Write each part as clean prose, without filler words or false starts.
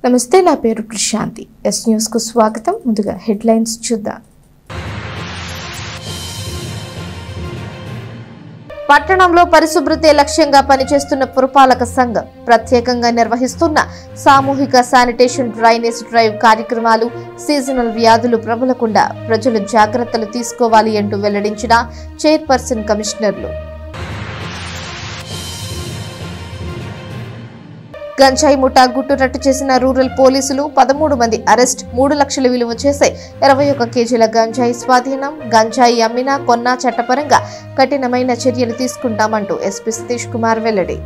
నమస్తే, నా పేరు ప్రశాంతి. ఎస్ న్యూస్ కు స్వాగతం. ముందుగా హెడ్లైన్స్ చూద్దాం. పట్టణంలో పరిశుభ్రతే లక్ష్యంగా పనిచేస్తున్న పురపాలక సంఘం ప్రత్యేకంగా నిర్వహిస్తున్న సామూహిక శానిటేషన్ డ్రైనేజ్ డ్రైవ్ కార్యక్రమాలు సీజనల్ వ్యాధులు ప్రబలకుండా ప్రజలు జాగ్రత్తలు తీసుకోవాలి అంటూ వెల్లడించిన చైర్పర్సన్ కమిషనర్లు. గంజాయి ముఠా గుట్టురట్టు చేసిన రూరల్ పోలీసులు 13 మంది అరెస్ట్, 3 లక్షల విలువ చేసే 21 కేజీల గంజాయి స్వాధీనం. గంజాయి అమ్మినా కొన్నా చట్టపరంగా కఠినమైన చర్యలు తీసుకుంటామంటూ ఎస్పీ సతీష్ కుమార్ వెల్లడి.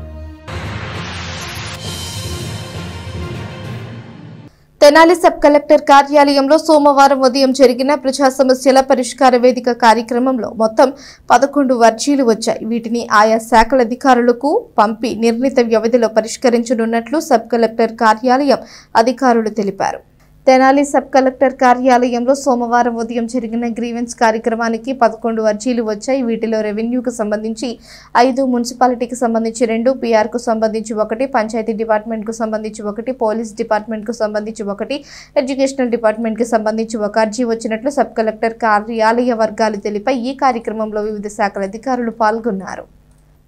తెనాలి సబ్ కలెక్టర్ కార్యాలయంలో సోమవారం ఉదయం జరిగిన ప్రజా సమస్యల పరిష్కార వేదిక కార్యక్రమంలో మొత్తం 11 అర్జీలు వచ్చాయి. వీటిని ఆయా శాఖల అధికారులకు పంపి నిర్ణీత వ్యవధిలో పరిష్కరించనున్నట్లు సబ్ కలెక్టర్ కార్యాలయం అధికారులు తెలిపారు. తెనాలి సబ్ కలెక్టర్ కార్యాలయంలో సోమవారం ఉదయం జరిగిన గ్రీవెన్స్ కార్యక్రమానికి 11 అర్జీలు వచ్చాయి. వీటిలో రెవెన్యూకు సంబంధించి 5, మున్సిపాలిటీకి సంబంధించి 2, పీఆర్ కు సంబంధించి 1, పంచాయతీ డిపార్ట్మెంట్ కు సంబంధించి 1, పోలీస్ డిపార్ట్మెంట్ కు సంబంధించి 1, ఎడ్యుకేషనల్ డిపార్ట్మెంట్ కి సంబంధించి 1 అర్జీ వచ్చినట్లు సబ్ కలెక్టర్ కార్యాలయ వర్గాలు తెలిపాయి. ఈ కార్యక్రమంలో వివిధ శాఖల అధికారులు పాల్గొన్నారు.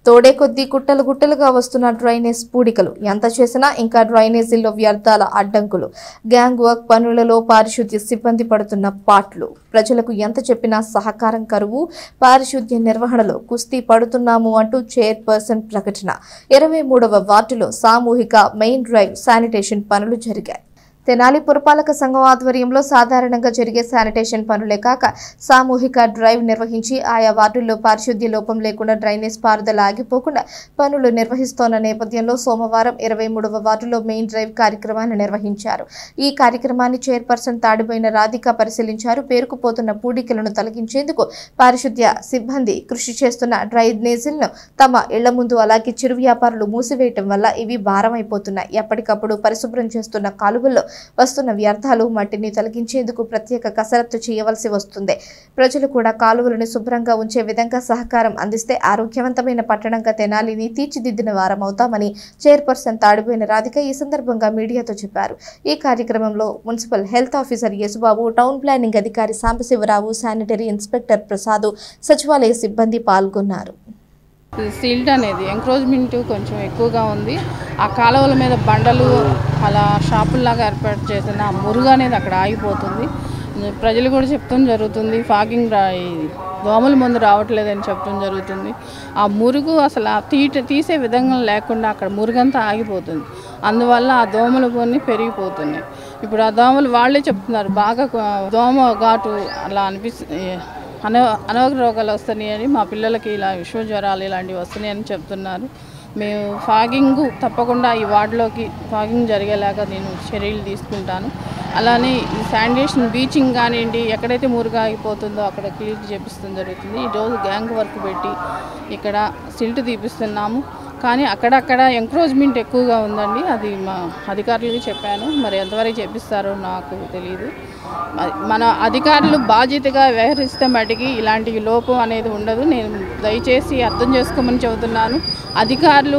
తోడే కొద్దీ గుట్టలు గుట్టలుగా వస్తున్న డ్రైనేజ్ పూడికలు, ఎంత చేసినా ఇంకా డ్రైనేజీల్లో వ్యర్థాల అడ్డంకులు, గ్యాంగ్ వర్క్ పనులలో పారిశుద్ధ్య సిబ్బంది పడుతున్న పాట్లు, ప్రజలకు ఎంత చెప్పినా సహకారం కరువు, పారిశుద్ధ్య నిర్వహణలో కుస్తీ పడుతున్నాము అంటూ చైర్పర్సన్ ప్రకటన. 23వ వార్డులో సామూహిక మెయిన్ డ్రైవ్ శానిటేషన్ పనులు జరిగాయి. తెనాలి పురపాలక సంఘం ఆధ్వర్యంలో సాధారణంగా జరిగే శానిటేషన్ పనులే కాక సామూహిక డ్రైవ్ నిర్వహించి ఆయా వార్డుల్లో పారిశుద్ధ్య లోపం లేకుండా డ్రైనేజ్ పారుదల ఆగిపోకుండా పనులు నిర్వహిస్తోన్న నేపథ్యంలో సోమవారం 23వ వార్డులో మెయిన్ డ్రైవ్ కార్యక్రమాన్ని నిర్వహించారు. ఈ కార్యక్రమాన్ని చైర్పర్సన్ తాడిపోయిన రాధిక పరిశీలించారు. పేరుకుపోతున్న పూడికలను తొలగించేందుకు పారిశుద్ధ్య సిబ్బంది కృషి చేస్తున్న డ్రైనేజీలను తమ ఇళ్ల ముందు అలాగే చిరు వ్యాపారులు మూసివేయటం వల్ల ఇవి భారమైపోతున్నాయి. ఎప్పటికప్పుడు పరిశుభ్రం చేస్తున్న కాలువల్లో వస్తున్న వ్యర్థాలు, మట్టిని తొలగించేందుకు ప్రత్యేక కసరత్తు చేయవలసి వస్తుంది. ప్రజలు కూడా కాలువలను శుభ్రంగా ఉంచే విధంగా సహకారం అందిస్తే ఆరోగ్యవంతమైన పట్టణంగా తెనాలిని తీర్చిదిద్దిన వారమవుతామని చైర్పర్సన్ తాడిపోయిన రాధిక ఈ సందర్భంగా మీడియాతో చెప్పారు. ఈ కార్యక్రమంలో municipal health officer Yesubabu, town planning అధికారి సాంబశివరావు, శానిటరీ ఇన్స్పెక్టర్ ప్రసాద్, సచివాలయ సిబ్బంది పాల్గొన్నారు. సిల్ట్ అనేది ఎంక్రోచ్మెంట్ కొంచెం ఎక్కువగా ఉంది. ఆ కాలువల మీద బండలు అలా షాపుల్లాగా ఏర్పాటు చేసిన ఆ మురుగు అనేది అక్కడ ఆగిపోతుంది. ప్రజలు కూడా చెప్తాం జరుగుతుంది, ఫాగింగ్ దోమల మందు రావట్లేదని చెప్పడం జరుగుతుంది. ఆ మురుగు అసలు తీసే విధంగా లేకుండా అక్కడ మురుగంతా ఆగిపోతుంది. అందువల్ల ఆ దోమలు కొన్ని పెరిగిపోతున్నాయి. ఇప్పుడు ఆ దోమలు వాళ్ళే చెప్తున్నారు, బాగా దోమ ఘాటు అలా అనిపిస్తుంది, అనారోగ్య రోగాలు వస్తున్నాయని, మా పిల్లలకి ఇలా విషమ జ్వరాలు ఇలాంటివి వస్తున్నాయని చెప్తున్నారు. మేము ఫాగింగ్ తప్పకుండా ఈ వార్డులోకి ఫాగింగ్ జరిగేలాగా నేను చర్యలు తీసుకుంటాను. అలానే ఈ శానిటేషన్ బీచింగ్ కానివ్వండి, ఎక్కడైతే మురుగు ఆగిపోతుందో అక్కడ క్లీన్ చేపిస్తూ జరుగుతుంది. ఈరోజు గ్యాంగ్ వర్క్ పెట్టి ఇక్కడ సిల్ట్ తీపిస్తున్నాము. కానీ అక్కడక్కడ ఎంక్రోచ్మెంట్ ఎక్కువగా ఉందండి. అది మా అధికారులకి చెప్పాను, మరి ఎంతవరకు చేపిస్తారో నాకు తెలియదు. మన అధికారులు బాధ్యతగా వ్యవహరిస్తే మటుకి ఇలాంటి లోపం అనేది ఉండదు. నేను దయచేసి అర్థం చేసుకోమని చెబుతున్నాను. అధికారులు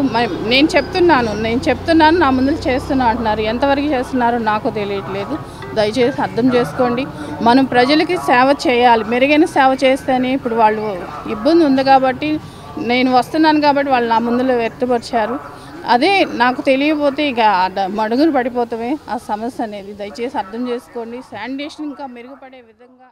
నేను చెప్తున్నాను నా ముందు చేస్తున్నా అంటున్నారు, ఎంతవరకు చేస్తున్నారో నాకు తెలియట్లేదు. దయచేసి అర్థం చేసుకోండి. మనం ప్రజలకి సేవ చేయాలి, మెరుగైన సేవ చేస్తేనే. ఇప్పుడు వాళ్ళు ఇబ్బంది ఉంది కాబట్టి నేను వస్తున్నాను కాబట్టి వాళ్ళు నా ముందులో వ్యక్తపరిచారు. అదే నాకు తెలియకపోతే ఇక మడుగులు పడిపోతామే ఆ సమస్య అనేది. దయచేసి అర్థం చేసుకోండి. శానిటేషన్ ఇంకా మెరుగుపడే విధంగా.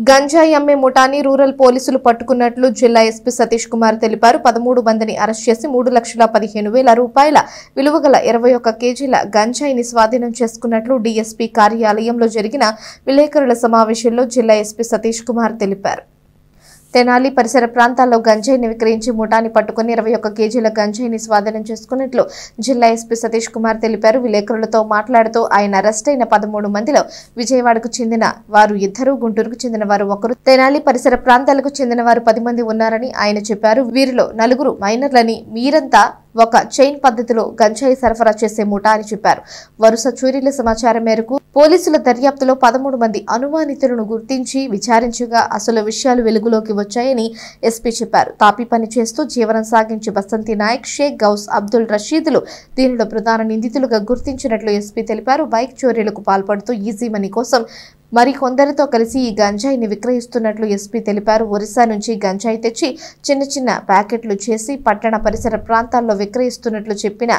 గంజాయి అమ్మే ముఠాని రూరల్ పోలీసులు పట్టుకున్నట్లు జిల్లా ఎస్పీ సతీష్ కుమార్ తెలిపారు. 13 మందిని అరెస్ట్ చేసి 3,15,000 రూపాయల విలువగల 21 కేజీల గంజాయిని స్వాధీనం చేసుకున్నట్లు డీఎస్పీ కార్యాలయంలో జరిగిన విలేకరుల సమావేశంలో జిల్లా ఎస్పీ సతీష్ కుమార్ తెలిపారు. తెనాలి పరిసర ప్రాంతాల్లో గంజాయిని విక్రయించి ముఠాని పట్టుకుని 21 కేజీల గంజాయిని స్వాధీనం చేసుకున్నట్లు జిల్లా ఎస్పీ సతీష్ కుమార్ తెలిపారు. విలేకరులతో మాట్లాడుతూ ఆయన అరెస్ట్ అయిన 13 మందిలో విజయవాడకు చెందిన వారు 2, గుంటూరుకు చెందిన వారు 1, తెనాలి పరిసర ప్రాంతాలకు చెందిన వారు 10 మంది ఉన్నారని ఆయన చెప్పారు. వీరిలో 4 మైనర్లని, మీరంతా ఒక చైన్ పద్ధతిలో గంజాయి సరఫరా చేసే ముఠా అని చెప్పారు. వరుస చోరీల సమాచారం మేరకు పోలీసుల దర్యాప్తులో 13 మంది అనుమానితులను గుర్తించి విచారించగా అసలు విషయాలు వెలుగులోకి వచ్చాయని ఎస్పీ చెప్పారు. తాపీ పని చేస్తూ జీవనం సాగించే బసంతి నాయక్, షేక్ గౌస్, అబ్దుల్ రషీద్లు దీనిలో ప్రధాన నిందితులుగా గుర్తించినట్లు ఎస్పీ తెలిపారు. బైక్ చోరీలకు పాల్పడుతూ ఈజీ మనీ కోసం మరికొందరితో కలిసి ఈ గంజాయిని విక్రయిస్తున్నట్లు ఎస్పీ తెలిపారు. ఒరిస్సా నుంచి గంజాయి తెచ్చి చిన్న చిన్న ప్యాకెట్లు చేసి పట్టణ పరిసర ప్రాంతాల్లో విక్రయిస్తున్నట్లు చెప్పిన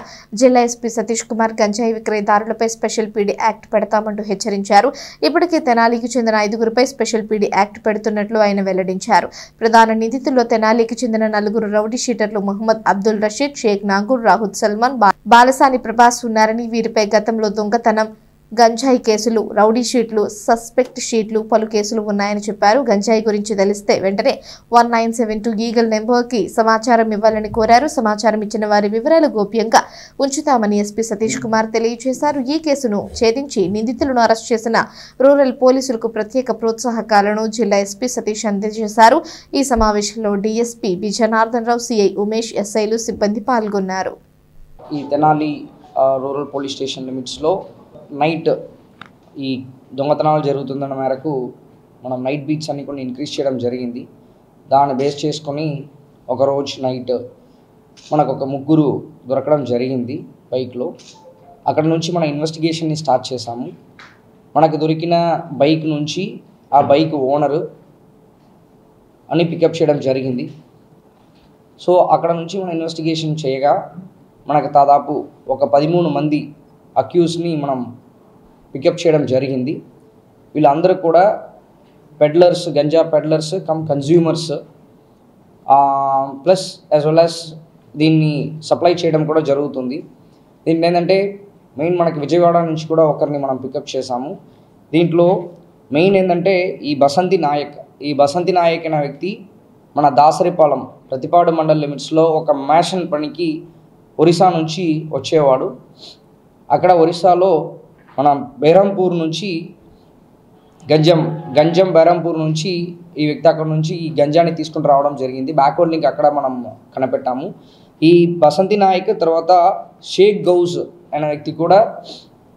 జిల్లా ఎస్పీ సతీష్ కుమార్ గంజాయి విక్రయదారులపై స్పెషల్ పీడీ యాక్ట్ పెడతామంటూ హెచ్చరించారు. ఇప్పటికే తెనాలికి చెందిన 5గురిపై స్పెషల్ పీడీ యాక్ట్ పెడుతున్నట్లు ఆయన వెల్లడించారు. ప్రధాన నిందితుల్లో తెనాలికి చెందిన 4 రౌడీ షీటర్లు మహమ్మద్ అబ్దుల్ రషీద్, షేక్ నాగూర్, రాహుల్ సల్మాన్, బాలసాని ప్రభాస్ ఉన్నారని, వీరిపై గతంలో దొంగతనం, గంజాయి కేసులు, రౌడీ షీట్లు, సస్పెక్ట్ షీట్లు, పలు కేసులు ఉన్నాయని చెప్పారు. గంజాయి గురించి తెలిస్తే వెంటనే 1972 ఈగల్ నెంబర్కి సమాచారం ఇవ్వాలని కోరారు. సమాచారం ఇచ్చిన వారి వివరాలు గోప్యంగా ఉంచుతామని ఎస్పీ సతీష్ కుమార్ తెలియజేశారు. ఈ కేసును ఛేదించి నిందితులను అరెస్ట్ చేసిన రూరల్ పోలీసులకు ప్రత్యేక ప్రోత్సాహకాలను జిల్లా ఎస్పీ సతీష్ అందజేశారు. ఈ సమావేశంలో DSP B Janardhan Rao, CI Umesh, ఎస్ఐలు, సిబ్బంది పాల్గొన్నారు. ఈ తెనాలి రూరల్ పోలీస్ స్టేషన్ లిమిట్స్లో నైట్ ఈ దొంగతనాలు జరుగుతుందన్న మేరకు మనం నైట్ బీట్స్ అన్ని కొన్ని ఇంక్రీజ్ చేయడం జరిగింది. దాన్ని బేస్ చేసుకొని ఒకరోజు నైట్ మనకు ఒక 3 దొరకడం జరిగింది బైక్లో. అక్కడ నుంచి మన ఇన్వెస్టిగేషన్ని స్టార్ట్ చేశాము. మనకు దొరికిన బైక్ నుంచి ఆ బైక్ ఓనరు అని పికప్ చేయడం జరిగింది. సో అక్కడ నుంచి మనం ఇన్వెస్టిగేషన్ చేయగా మనకు దాదాపు ఒక 13 మంది అక్యూస్ని మనం పికప్ చేయడం జరిగింది. వీళ్ళందరూ కూడా peddlers, ganja peddlers consumers, plus as well as దీన్ని సప్లై చేయడం కూడా జరుగుతుంది. దీంట్లో ఏంటంటే మెయిన్ మనకి విజయవాడ నుంచి కూడా ఒకరిని మనం పికప్ చేశాము. దీంట్లో మెయిన్ ఏంటంటే ఈ బసంతి నాయక్ అనే వ్యక్తి మన దాసరిపాలెం ప్రతిపాడు మండల్ లిమిట్స్లో ఒక మ్యాషన్ పనికి ఒరిస్సా నుంచి వచ్చేవాడు. అక్కడ ఒరిస్సాలో మన బెరంపూర్ నుంచి గంజం బెరంపూర్ నుంచి ఈ వ్యక్తి అక్కడ నుంచి ఈ గంజాని తీసుకుని రావడం జరిగింది. బ్యాక్వర్డ్ లింక్ అక్కడ మనం కనిపెట్టాము. ఈ బసంతి నాయక్ తర్వాత షేక్ గౌస్ అనే వ్యక్తి కూడా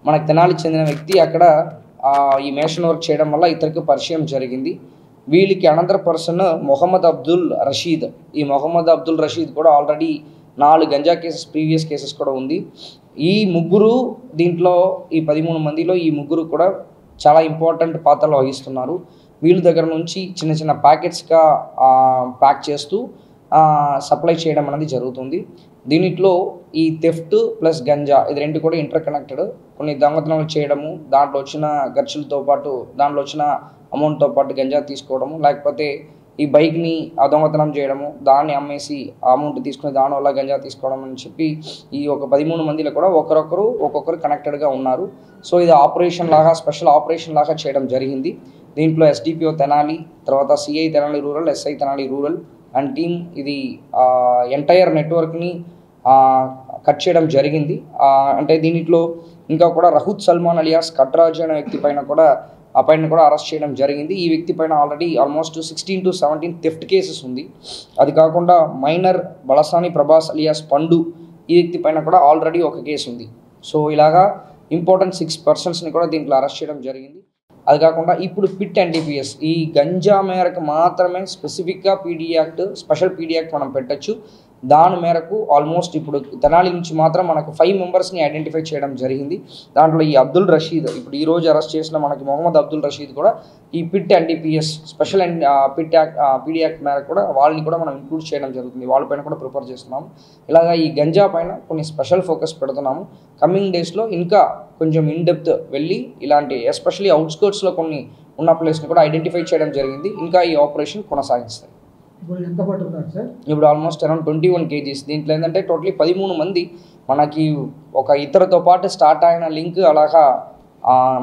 మనకు తెనాలికి చెందిన వ్యక్తి. అక్కడ ఈ మేషన్ వర్క్ చేయడం వల్ల ఇతనికి పరిచయం జరిగింది. వీళ్ళకి అనదర్ పర్సన్ మొహమ్మద్ అబ్దుల్ రషీద్. ఈ మొహమ్మద్ అబ్దుల్ రషీద్ కూడా already 4 ganja cases, previous cases కూడా ఉంది. ఈ 3 దీంట్లో ఈ 13 మందిలో ఈ 3 కూడా చాలా ఇంపార్టెంట్ పాత్రలు వహిస్తున్నారు. వీళ్ళ దగ్గర నుంచి చిన్న చిన్న ప్యాకెట్స్గా ప్యాక్ చేస్తూ సప్లై చేయడం అనేది జరుగుతుంది. దీనిలో ఈ థెఫ్ట్ ప్లస్ గంజా ఇది 2 కూడా ఇంటర్ కనెక్టెడ్. కొన్ని దొంగతనాలు చేయడము, దాంట్లో వచ్చిన ఖర్చులతో పాటు దాంట్లో వచ్చిన అమౌంట్తో పాటు గంజా తీసుకోవడము, లేకపోతే ఈ బైక్ని దొంగతనం చేయడము, దాన్ని అమ్మేసి ఆ అమౌంట్ తీసుకుని దానివల్ల గంజా తీసుకోవడం అని చెప్పి ఈ ఒక 13 మందిలో కూడా ఒక్కొక్కరు కనెక్టెడ్గా ఉన్నారు. సో ఇది ఆపరేషన్ లాగా, స్పెషల్ ఆపరేషన్ లాగా చేయడం జరిగింది. దీంట్లో ఎస్డిపిఓ తెనాలి, తర్వాత CI Tenali rural, SI Tenali rural and team ఇది ఎంటైర్ నెట్వర్క్ని కట్ చేయడం జరిగింది. అంటే దీంట్లో ఇంకా కూడా రహూద్ సల్మాన్ అలియాస్ కట్రాజ్ అనే వ్యక్తి పైన కూడా అరెస్ట్ చేయడం జరిగింది. ఈ వ్యక్తి పైన already almost 16 to 17 theft cases ఉంది. అది కాకుండా మైనర్ బలసాని ప్రభాస్ అలియాస్ పండు ఈ వ్యక్తి పైన కూడా ఆల్రెడీ ఒక కేసు ఉంది. సో ఇలాగా ఇంపార్టెంట్ 6 పర్సన్స్ని కూడా దీంట్లో అరెస్ట్ చేయడం జరిగింది. అది కాకుండా ఇప్పుడు పిట్ ఎన్డీపీఎస్ ఈ గంజా మేరకు మాత్రమే స్పెసిఫిక్గా PD act, special PD act మనం పెట్టచ్చు. దాని మేరకు ఆల్మోస్ట్ ఇప్పుడు తెనాలి నుంచి మాత్రం మనకు 5 మెంబర్స్ని ఐడెంటిఫై చేయడం జరిగింది. దాంట్లో ఈ అబ్దుల్ రషీద్, ఇప్పుడు ఈరోజు అరెస్ట్ చేసిన మనకి మొహమ్మద్ అబ్దుల్ రషీద్ కూడా ఈ PIT NDPS special PD act మేరకు కూడా వాళ్ళని కూడా మనం ఇంక్లూడ్ చేయడం జరుగుతుంది. వాళ్ళపైన కూడా ప్రిపేర్ చేస్తున్నాము. ఇలాగా ఈ గంజా పైన కొన్ని స్పెషల్ ఫోకస్ పెడుతున్నాము. కమింగ్ డేస్లో ఇంకా కొంచెం ఇన్ డెప్త్ వెళ్ళి ఇలాంటి ఎస్పెషల్లీ అవుట్స్కర్ట్స్లో కొన్ని ఉన్న ప్లేస్ని కూడా ఐడెంటిఫై చేయడం జరిగింది. ఇంకా ఈ ఆపరేషన్ కొనసాగిస్తాయి. ఇప్పుడు ఆల్మోస్ట్ అరౌండ్ 21 kgs. దీంట్లో ఏంటంటే టోటలీ 13 మంది మనకి ఒక ఇతరుతో పాటు స్టార్ట్ అయిన లింక్ అలాగా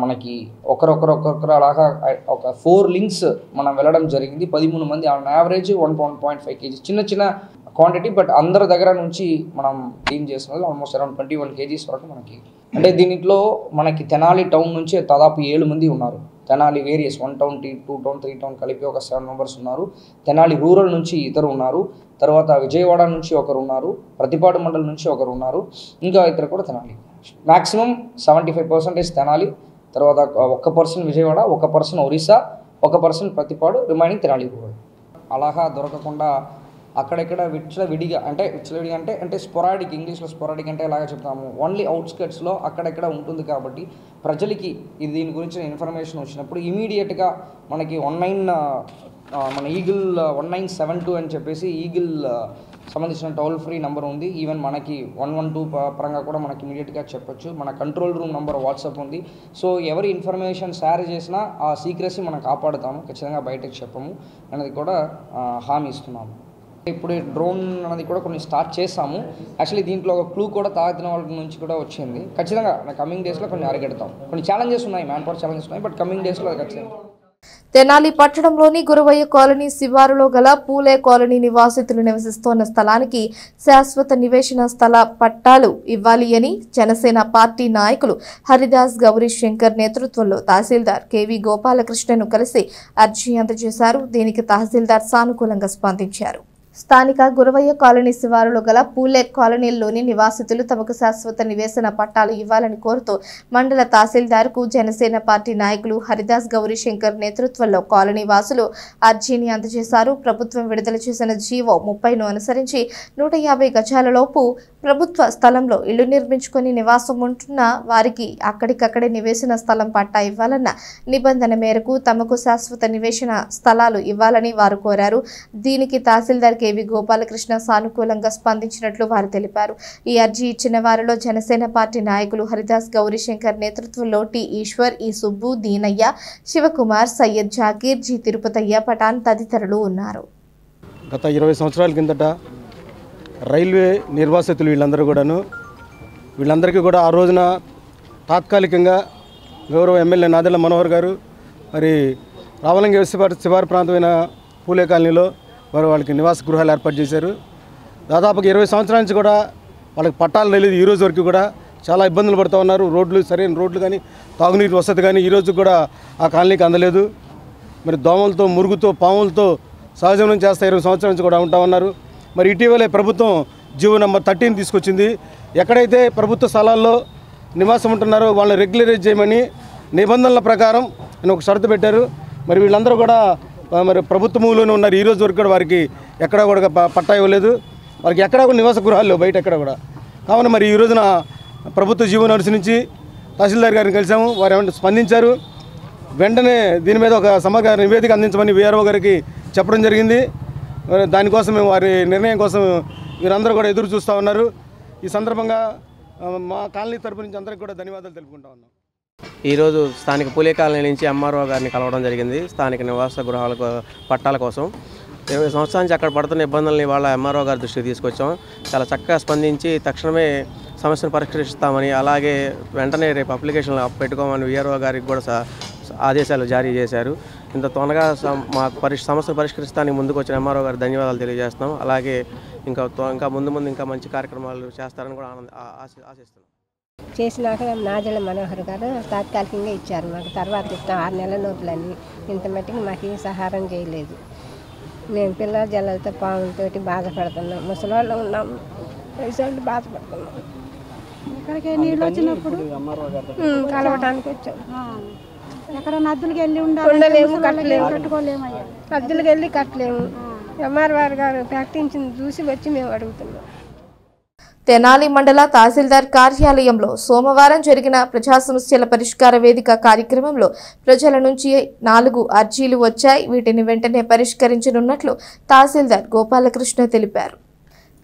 మనకి ఒకరొకరు అలాగా ఒక 4 లింక్స్ మనం వెళ్ళడం జరిగింది. 13 మంది ఆన్ యావరేజ్ 1.5 kgs చిన్న క్వాంటిటీ. బట్ అందరి దగ్గర నుంచి మనం క్లీన్ చేస్తున్నది ఆల్మోస్ట్ అరౌండ్ 21 kgs వరకు మనకి. అంటే దీంట్లో మనకి తెనాలి టౌన్ నుంచి దాదాపు 7 మంది ఉన్నారు. Tenali various 1 town 2 town 3 town కలిపి ఒక 7 మెంబర్స్ ఉన్నారు. తెనాలి రూరల్ నుంచి ఇద్దరు ఉన్నారు. తర్వాత విజయవాడ నుంచి ఒకరు ఉన్నారు. ప్రతిపాడు మండలం నుంచి ఒకరు ఉన్నారు. ఇంకా ఇద్దరు కూడా తెనాలి. మ్యాక్సిమం 75% తెనాలి, తర్వాత 1% విజయవాడ, 1% ఒరిస్సా, 1% ప్రతిపాడు, రిమైనింగ్ తెనాలి రూరల్. అలాగా దొరకకుండా అక్కడెక్కడ విడిగా అంటే స్పొరాడిక్, ఇంగ్లీష్లో స్పొరాడిక్ అంటే ఎలాగ చెప్తాము, ఓన్లీ అవుట్స్కట్స్లో అక్కడెక్కడ ఉంటుంది. కాబట్టి ప్రజలకి దీని గురించిన ఇన్ఫర్మేషన్ వచ్చినప్పుడు ఇమీడియట్గా మనకి మన ఈగిల్ 1972 అని చెప్పేసి ఈగిల్ సంబంధించిన టోల్ ఫ్రీ నెంబర్ ఉంది. ఈవెన్ మనకి 112 పరంగా కూడా మనకి ఇమీడియట్గా చెప్పొచ్చు. మన కంట్రోల్ రూమ్ నెంబర్ వాట్సాప్ ఉంది. సో ఎవరి ఇన్ఫర్మేషన్ షేర్ చేసినా ఆ సీక్రెసీ మనం కాపాడుతాము, ఖచ్చితంగా బయటకు చెప్పము అనేది కూడా హామీ ఇస్తున్నాము. ఇప్పుడు డ్రోన్ అనేది కూడా కొన్ని స్టార్ట్ చేస్తాము. యాక్చువల్లీ దీంట్లో ఒక క్లూ కూడా తాగుతున్న వాళ్ళ నుంచి కూడా వచ్చింది. ఖచ్చితంగా కమింగ్ డేస్లో కొన్ని అరిగెడతాం. కొన్ని ఛాలెంజెస్ ఉన్నాయి, మ్యాన్ పవర్ ఛాలెంజెస్ ఉన్నాయి, బట్ కమింగ్ డేస్లో అది ఖచ్చితంగా. తెనాలి పట్టణంలోని గురవయ్య కాలనీ శివారులో గల పూలే కాలనీ నివాసితులు నివసిస్తోన్న స్థలానికి శాశ్వత నివేశన స్థల పట్టాలు ఇవ్వాలి అని జనసేన పార్టీ నాయకులు హరిదాస్ గౌరీశంకర్ నేతృత్వంలో తహసీల్దార్ కెవి గోపాలకృష్ణను కలిసి అర్జీ అందజేశారు. దీనికి తహసీల్దార్ సానుకూలంగా స్పందించారు. స్థానిక గురవయ్య కాలనీ శివారులో గల పూలే కాలనీలోని నివాసితులు తమకు శాశ్వత నివేశన పట్టాలు ఇవ్వాలని కోరుతూ మండల తహసీల్దార్కు జనసేన పార్టీ నాయకులు హరిదాస్ గౌరీశంకర్ నేతృత్వంలో కాలనీ వాసులు అర్జీని అందజేశారు. ప్రభుత్వం విడుదల చేసిన జీవో 30ను అనుసరించి 150 గజాలలోపు ప్రభుత్వ స్థలంలో ఇళ్లు నిర్మించుకొని నివాసం ఉంటున్న వారికి అక్కడికక్కడే నివేశన స్థలం పట్టా ఇవ్వాలన్న నిబంధన మేరకు తమకు శాశ్వత నివేశన స్థలాలు ఇవ్వాలని వారు కోరారు. దీనికి తహసీల్దార్ కెవి గోపాలకృష్ణ సానుకూలంగా స్పందించినట్లు వారు తెలిపారు. ఈ అర్జీ ఇచ్చిన వారిలో జనసేన పార్టీ నాయకులు హరిదాస్ గౌరీశంకర్ నేతృత్వంలో టి ఈశ్వర్, ఈ సుబ్బు, దీనయ్య, శివకుమార్, సయ్యద్ జాకీర్, జి తిరుపతయ్య, పఠాన్ తదితరులు ఉన్నారు. గత 20 సంవత్సరాల కిందట రైల్వే నిర్వాసితులు వీళ్ళందరికీ కూడా ఆ రోజున తాత్కాలికంగా గౌరవ ఎమ్మెల్యే నాదెళ్ల మనోహర్ గారు మరి రావలంగి శివారు ప్రాంతమైన పూలే కాలనీలో వాళ్ళకి నివాస గృహాలు ఏర్పాటు చేశారు. దాదాపుగా 20 సంవత్సరాల నుంచి కూడా వాళ్ళకి పట్టాలు తెలియదు. ఈ రోజు వరకు కూడా చాలా ఇబ్బందులు పడుతూ ఉన్నారు. సరైన రోడ్లు కానీ తాగునీటి వసతి కానీ ఈరోజు కూడా ఆ కాలనీకి అందలేదు. మరి దోమలతో, మురుగుతో, పాములతో సహజీవనం చేస్తా 20 సంవత్సరాల నుంచి కూడా ఉంటా ఉన్నారు. మరి ఇటీవలే ప్రభుత్వం జీవో నెంబర్ 13 తీసుకొచ్చింది. ఎక్కడైతే ప్రభుత్వ స్థలాల్లో నివాసం ఉంటున్నారో వాళ్ళని రెగ్యులరైజ్ చేయమని నిబంధనల ప్రకారం ఒక షరతు పెట్టారు. మరి వీళ్ళందరూ కూడా మరి ప్రభుత్వ భూమిలోనే ఉన్నారు. ఈ రోజు వరకు కూడా వారికి ఎక్కడా కూడా పట్టా ఇవ్వలేదు. వారికి ఎక్కడా కూడా నివాస గృహాల్లో బయట ఎక్కడ కూడా. కావున మరి ఈ రోజున ప్రభుత్వ జీవో అనుసరించి తహసీల్దార్ గారిని కలిసాము. వారు ఏమంటే స్పందించారు. వెంటనే దీని మీద ఒక సమగ్ర నివేదిక అందించమని వీఆర్ఓ గారికి చెప్పడం జరిగింది. దానికోసం మేము వారి నిర్ణయం కోసం వీరందరూ కూడా ఎదురు చూస్తూ ఉన్నారు. ఈ సందర్భంగా మా కాలనీ తరపు నుంచి అందరికీ కూడా ధన్యవాదాలు తెలుపుకుంటా ఉన్నాం. ఈరోజు స్థానిక పూలే కాలనీ నుంచి ఎంఆర్ఓ గారిని కలవడం జరిగింది. స్థానిక నివాస గృహాల పట్టాల కోసం 20 సంవత్సరాల నుంచి అక్కడ పడుతున్న ఇబ్బందుల్ని వాళ్ళ ఎంఆర్ఓ గారి దృష్టికి తీసుకొచ్చాం. చాలా చక్కగా స్పందించి తక్షణమే సమస్యను పరిష్కరిస్తామని, అలాగే వెంటనే రేపు అప్లికేషన్ పెట్టుకోమని వీఆర్ఓ గారికి కూడా ఆదేశాలు జారీ చేశారు. ఇంత త్వరగా మా సమస్యను పరిష్కరిస్తానికి ముందుకు వచ్చిన ఎంఆర్ఓ గారికి ధన్యవాదాలు తెలియజేస్తున్నాం. అలాగే ఇంకా ముందు ఇంకా మంచి కార్యక్రమాలు చేస్తారని కూడా ఆశిస్తున్నాం. చేసినాక నాదెళ్ల మనోహర్ గారు తాత్కాలికంగా ఇచ్చారు మాకు. తర్వాత ఇస్తాం 6 నెలల నోట్లని. ఇంత మట్టికి మాకు ఏం సహారం చేయలేదు. మేము పిల్లల జల్లలతో పాములతోటి బాధపడుతున్నాం. ముసలాళ్ళు ఉన్నాము, వయసు బాధపడుతున్నాం. ఇక్కడికి నీళ్ళు వచ్చినప్పుడు కలవటానికి వచ్చాం. ఎక్కడ నద్దులకి వెళ్ళి ఉండలేము, కట్టలేము. నద్దులకి వెళ్ళి కట్టలేము. ఎంఆర్ఆర్ గారు ప్రకటించింది చూసి వచ్చి మేము అడుగుతున్నాం. తెనాలి మండల తహసీల్దార్ కార్యాలయంలో సోమవారం జరిగిన ప్రజా సమస్యల పరిష్కార వేదిక కార్యక్రమంలో ప్రజల నుంచి 4 అర్జీలు వచ్చాయి. వీటిని వెంటనే పరిష్కరించనున్నట్లు తహసీల్దార్ గోపాలకృష్ణ తెలిపారు.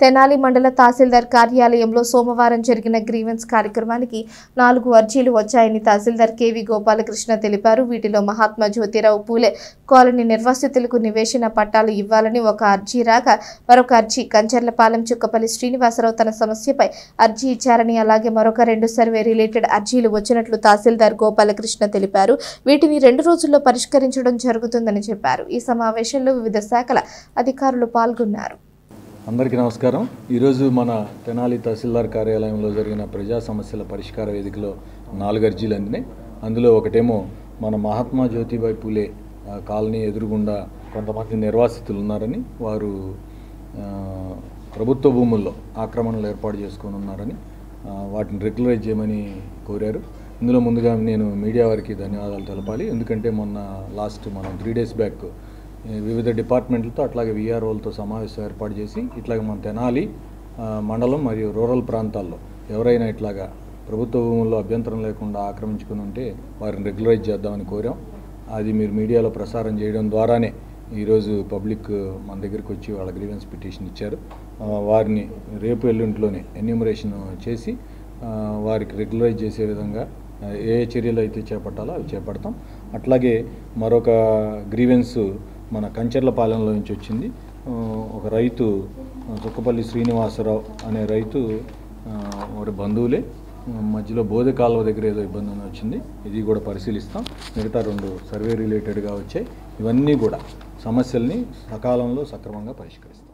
తెనాలి మండల తహసీల్దార్ కార్యాలయంలో సోమవారం జరిగిన గ్రీవెన్స్ కార్యక్రమానికి 4 అర్జీలు వచ్చాయని తహసీల్దార్ కెవి గోపాలకృష్ణ తెలిపారు. వీటిలో మహాత్మా జ్యోతిరావు పూలే కాలనీ నిర్వాసితులకు నివేశన పట్టాలు ఇవ్వాలని ఒక అర్జీ రాగా, మరొక అర్జీ కంచర్లపాలెం చుక్కపల్లి శ్రీనివాసరావు తన సమస్యపై అర్జీ ఇచ్చారని, అలాగే మరొక 2 సర్వే రిలేటెడ్ అర్జీలు వచ్చినట్లు తహసీల్దార్ గోపాలకృష్ణ తెలిపారు. వీటిని 2 రోజుల్లో పరిష్కరించడం జరుగుతుందని చెప్పారు. ఈ సమావేశంలో వివిధ శాఖల అధికారులు పాల్గొన్నారు. అందరికీ నమస్కారం. ఈరోజు మన తెనాలి తహసీల్దార్ కార్యాలయంలో జరిగిన ప్రజా సమస్యల పరిష్కార వేదికలో 4 అర్జీలు అందినాయి. అందులో ఒకటేమో మన మహాత్మా జ్యోతిబాయి పూలే కాలనీ ఎదురుగుండా కొంతమంది నిర్వాసితులు ఉన్నారని, వారు ప్రభుత్వ భూముల్లో ఆక్రమణలు ఏర్పాటు చేసుకొని ఉన్నారని, వాటిని రెగ్యులరైజ్ చేయమని కోరారు. ఇందులో ముందుగా నేను మీడియా వారికి ధన్యవాదాలు తెలపాలి. ఎందుకంటే మొన్న మనం 3 days బ్యాక్ వివిధ డిపార్ట్మెంట్లతో అట్లాగే విఆర్ఓలతో సమావేశం ఏర్పాటు చేసి ఇట్లాగ మన తెనాలి మండలం మరియు రూరల్ ప్రాంతాల్లో ఎవరైనా ఇట్లాగా ప్రభుత్వ భూముల్లో అభ్యంతరం లేకుండా ఆక్రమించుకుని ఉంటే వారిని రెగ్యులరైజ్ చేద్దామని కోరాం. అది మీరు మీడియాలో ప్రసారం చేయడం ద్వారానే ఈరోజు పబ్లిక్ మన దగ్గరికి వచ్చి వాళ్ళ గ్రీవెన్స్ పిటిషన్ ఇచ్చారు. వారిని రేపు ఎల్లుంటిలోనే ఎన్యూమరేషన్ చేసి వారికి రెగ్యులరైజ్ చేసే విధంగా ఏ చర్యలు అయితే చేపట్టాలో అవి చేపడతాం. అట్లాగే మరొక గ్రీవెన్స్ మన కంచెర్లపాలెంలో నుంచి వచ్చింది. ఒక రైతు చుక్కపల్లి శ్రీనివాసరావు అనే రైతు వారి బంధువులే మధ్యలో బోధ కాలువ దగ్గర ఏదో ఇబ్బంది వచ్చింది. ఇది కూడా పరిశీలిస్తాం. మిగతా 2 సర్వే రిలేటెడ్గా వచ్చాయి. ఇవన్నీ కూడా సమస్యల్ని సకాలంలో సక్రమంగా పరిష్కరిస్తాం.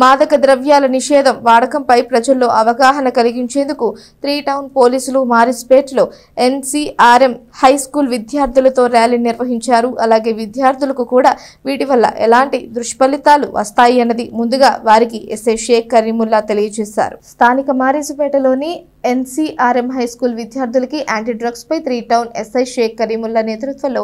మాదక ద్రవ్యాల నిషేధం వాడకంపై ప్రజల్లో అవగాహన కలిగించేందుకు 3 Town పోలీసులు మారిస్పేట్లో NCRM హై స్కూల్ విద్యార్థులతో ర్యాలీ నిర్వహించారు. అలాగే విద్యార్థులకు కూడా వీటి వల్ల ఎలాంటి దుష్ఫలితాలు వస్తాయి అన్నది ముందుగా వారికి ఎస్ఐ షేక్ కరీముల్లా తెలియజేశారు. స్థానిక మారిస్పేటలోని NCRM హై స్కూల్ విద్యార్థులకి యాంటీ డ్రగ్స్ పై 3 Town ఎస్ఐ షేక్ కరీముల్లా నేతృత్వంలో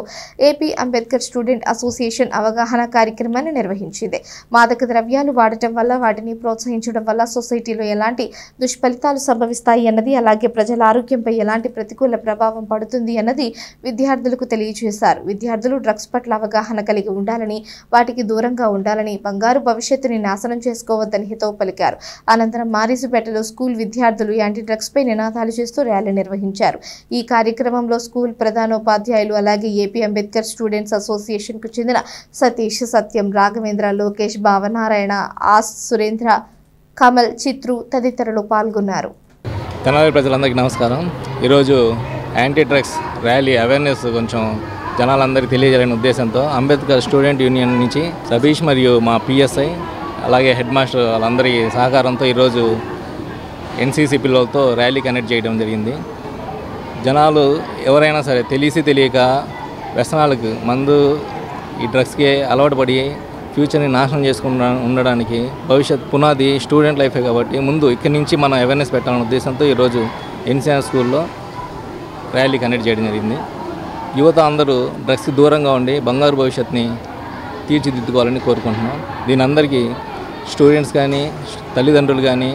ఏపీ అంబేద్కర్ స్టూడెంట్ అసోసియేషన్ అవగాహన కార్యక్రమాన్ని నిర్వహించింది. మాదక ద్రవ్యాలు వాడటం వల్ల, వాటిని ప్రోత్సహించడం వల్ల సొసైటీలో ఎలాంటి దుష్ఫలితాలు సంభవిస్తాయి అన్నది, అలాగే ప్రజల ఆరోగ్యంపై ఎలాంటి ప్రతికూల ప్రభావం పడుతుంది అన్నది విద్యార్థులకు తెలియజేశారు. విద్యార్థులు డ్రగ్స్ పట్ల అవగాహన కలిగి ఉండాలని, వాటికి దూరంగా ఉండాలని, బంగారు భవిష్యత్తుని నాశనం చేసుకోవద్దని హితవు పలికారు. అనంతరం మారిసుపేటలో స్కూల్ విద్యార్థులు యాంటీ డ్రగ్స్ పై నినాదాలు చేస్తూ ర్యాలీ నిర్వహించారు. ఈ కార్యక్రమంలో స్కూల్ ప్రధానోపాధ్యాయులు, అలాగే ఏపీ అంబేద్కర్ స్టూడెంట్స్ అసోసియేషన్ కు చెందిన సతీష్, సత్యం, రాఘవేంద్ర, లోకేష్, భావనారాయణ, ఆస్, సురేంద్ర, కమల్, చిత్రు తదితరులు పాల్గొన్నారు. తెనాలి ప్రజలందరికీ నమస్కారం. ఈరోజు యాంటీ డ్రగ్స్ ర్యాలీ అవేర్నెస్ కొంచెం జనాలందరికీ తెలియజేయాలనే ఉద్దేశంతో అంబేద్కర్ స్టూడెంట్ యూనియన్ నుంచి సతీష్ మరియు మా పిఎస్ఐ అలాగే హెడ్ మాస్టర్ వాళ్ళందరి సహకారంతో ఈరోజు ఎన్సీసీ పిల్లలతో ర్యాలీ కండక్ట్ చేయడం జరిగింది. జనాలు ఎవరైనా సరే తెలియక వ్యసనాలకు, మందు, ఈ డ్రగ్స్కి అలవాటు పడి ఫ్యూచర్ని నాశనం చేసుకుని ఉండడానికి భవిష్యత్ పునాది స్టూడెంట్ లైఫే కాబట్టి ముందు ఇక్కడి నుంచి మనం అవేర్నెస్ పెట్టాలనే ఉద్దేశంతో ఈరోజు ఎన్సీఆర్ స్కూల్లో ర్యాలీ కండక్ట్ చేయడం జరిగింది. యువత అందరూ డ్రగ్స్కి దూరంగా ఉండి బంగారు భవిష్యత్తుని తీర్చిదిద్దుకోవాలని కోరుకుంటున్నాం. దీని అందరికీ స్టూడెంట్స్ కానీ, తల్లిదండ్రులు కానీ,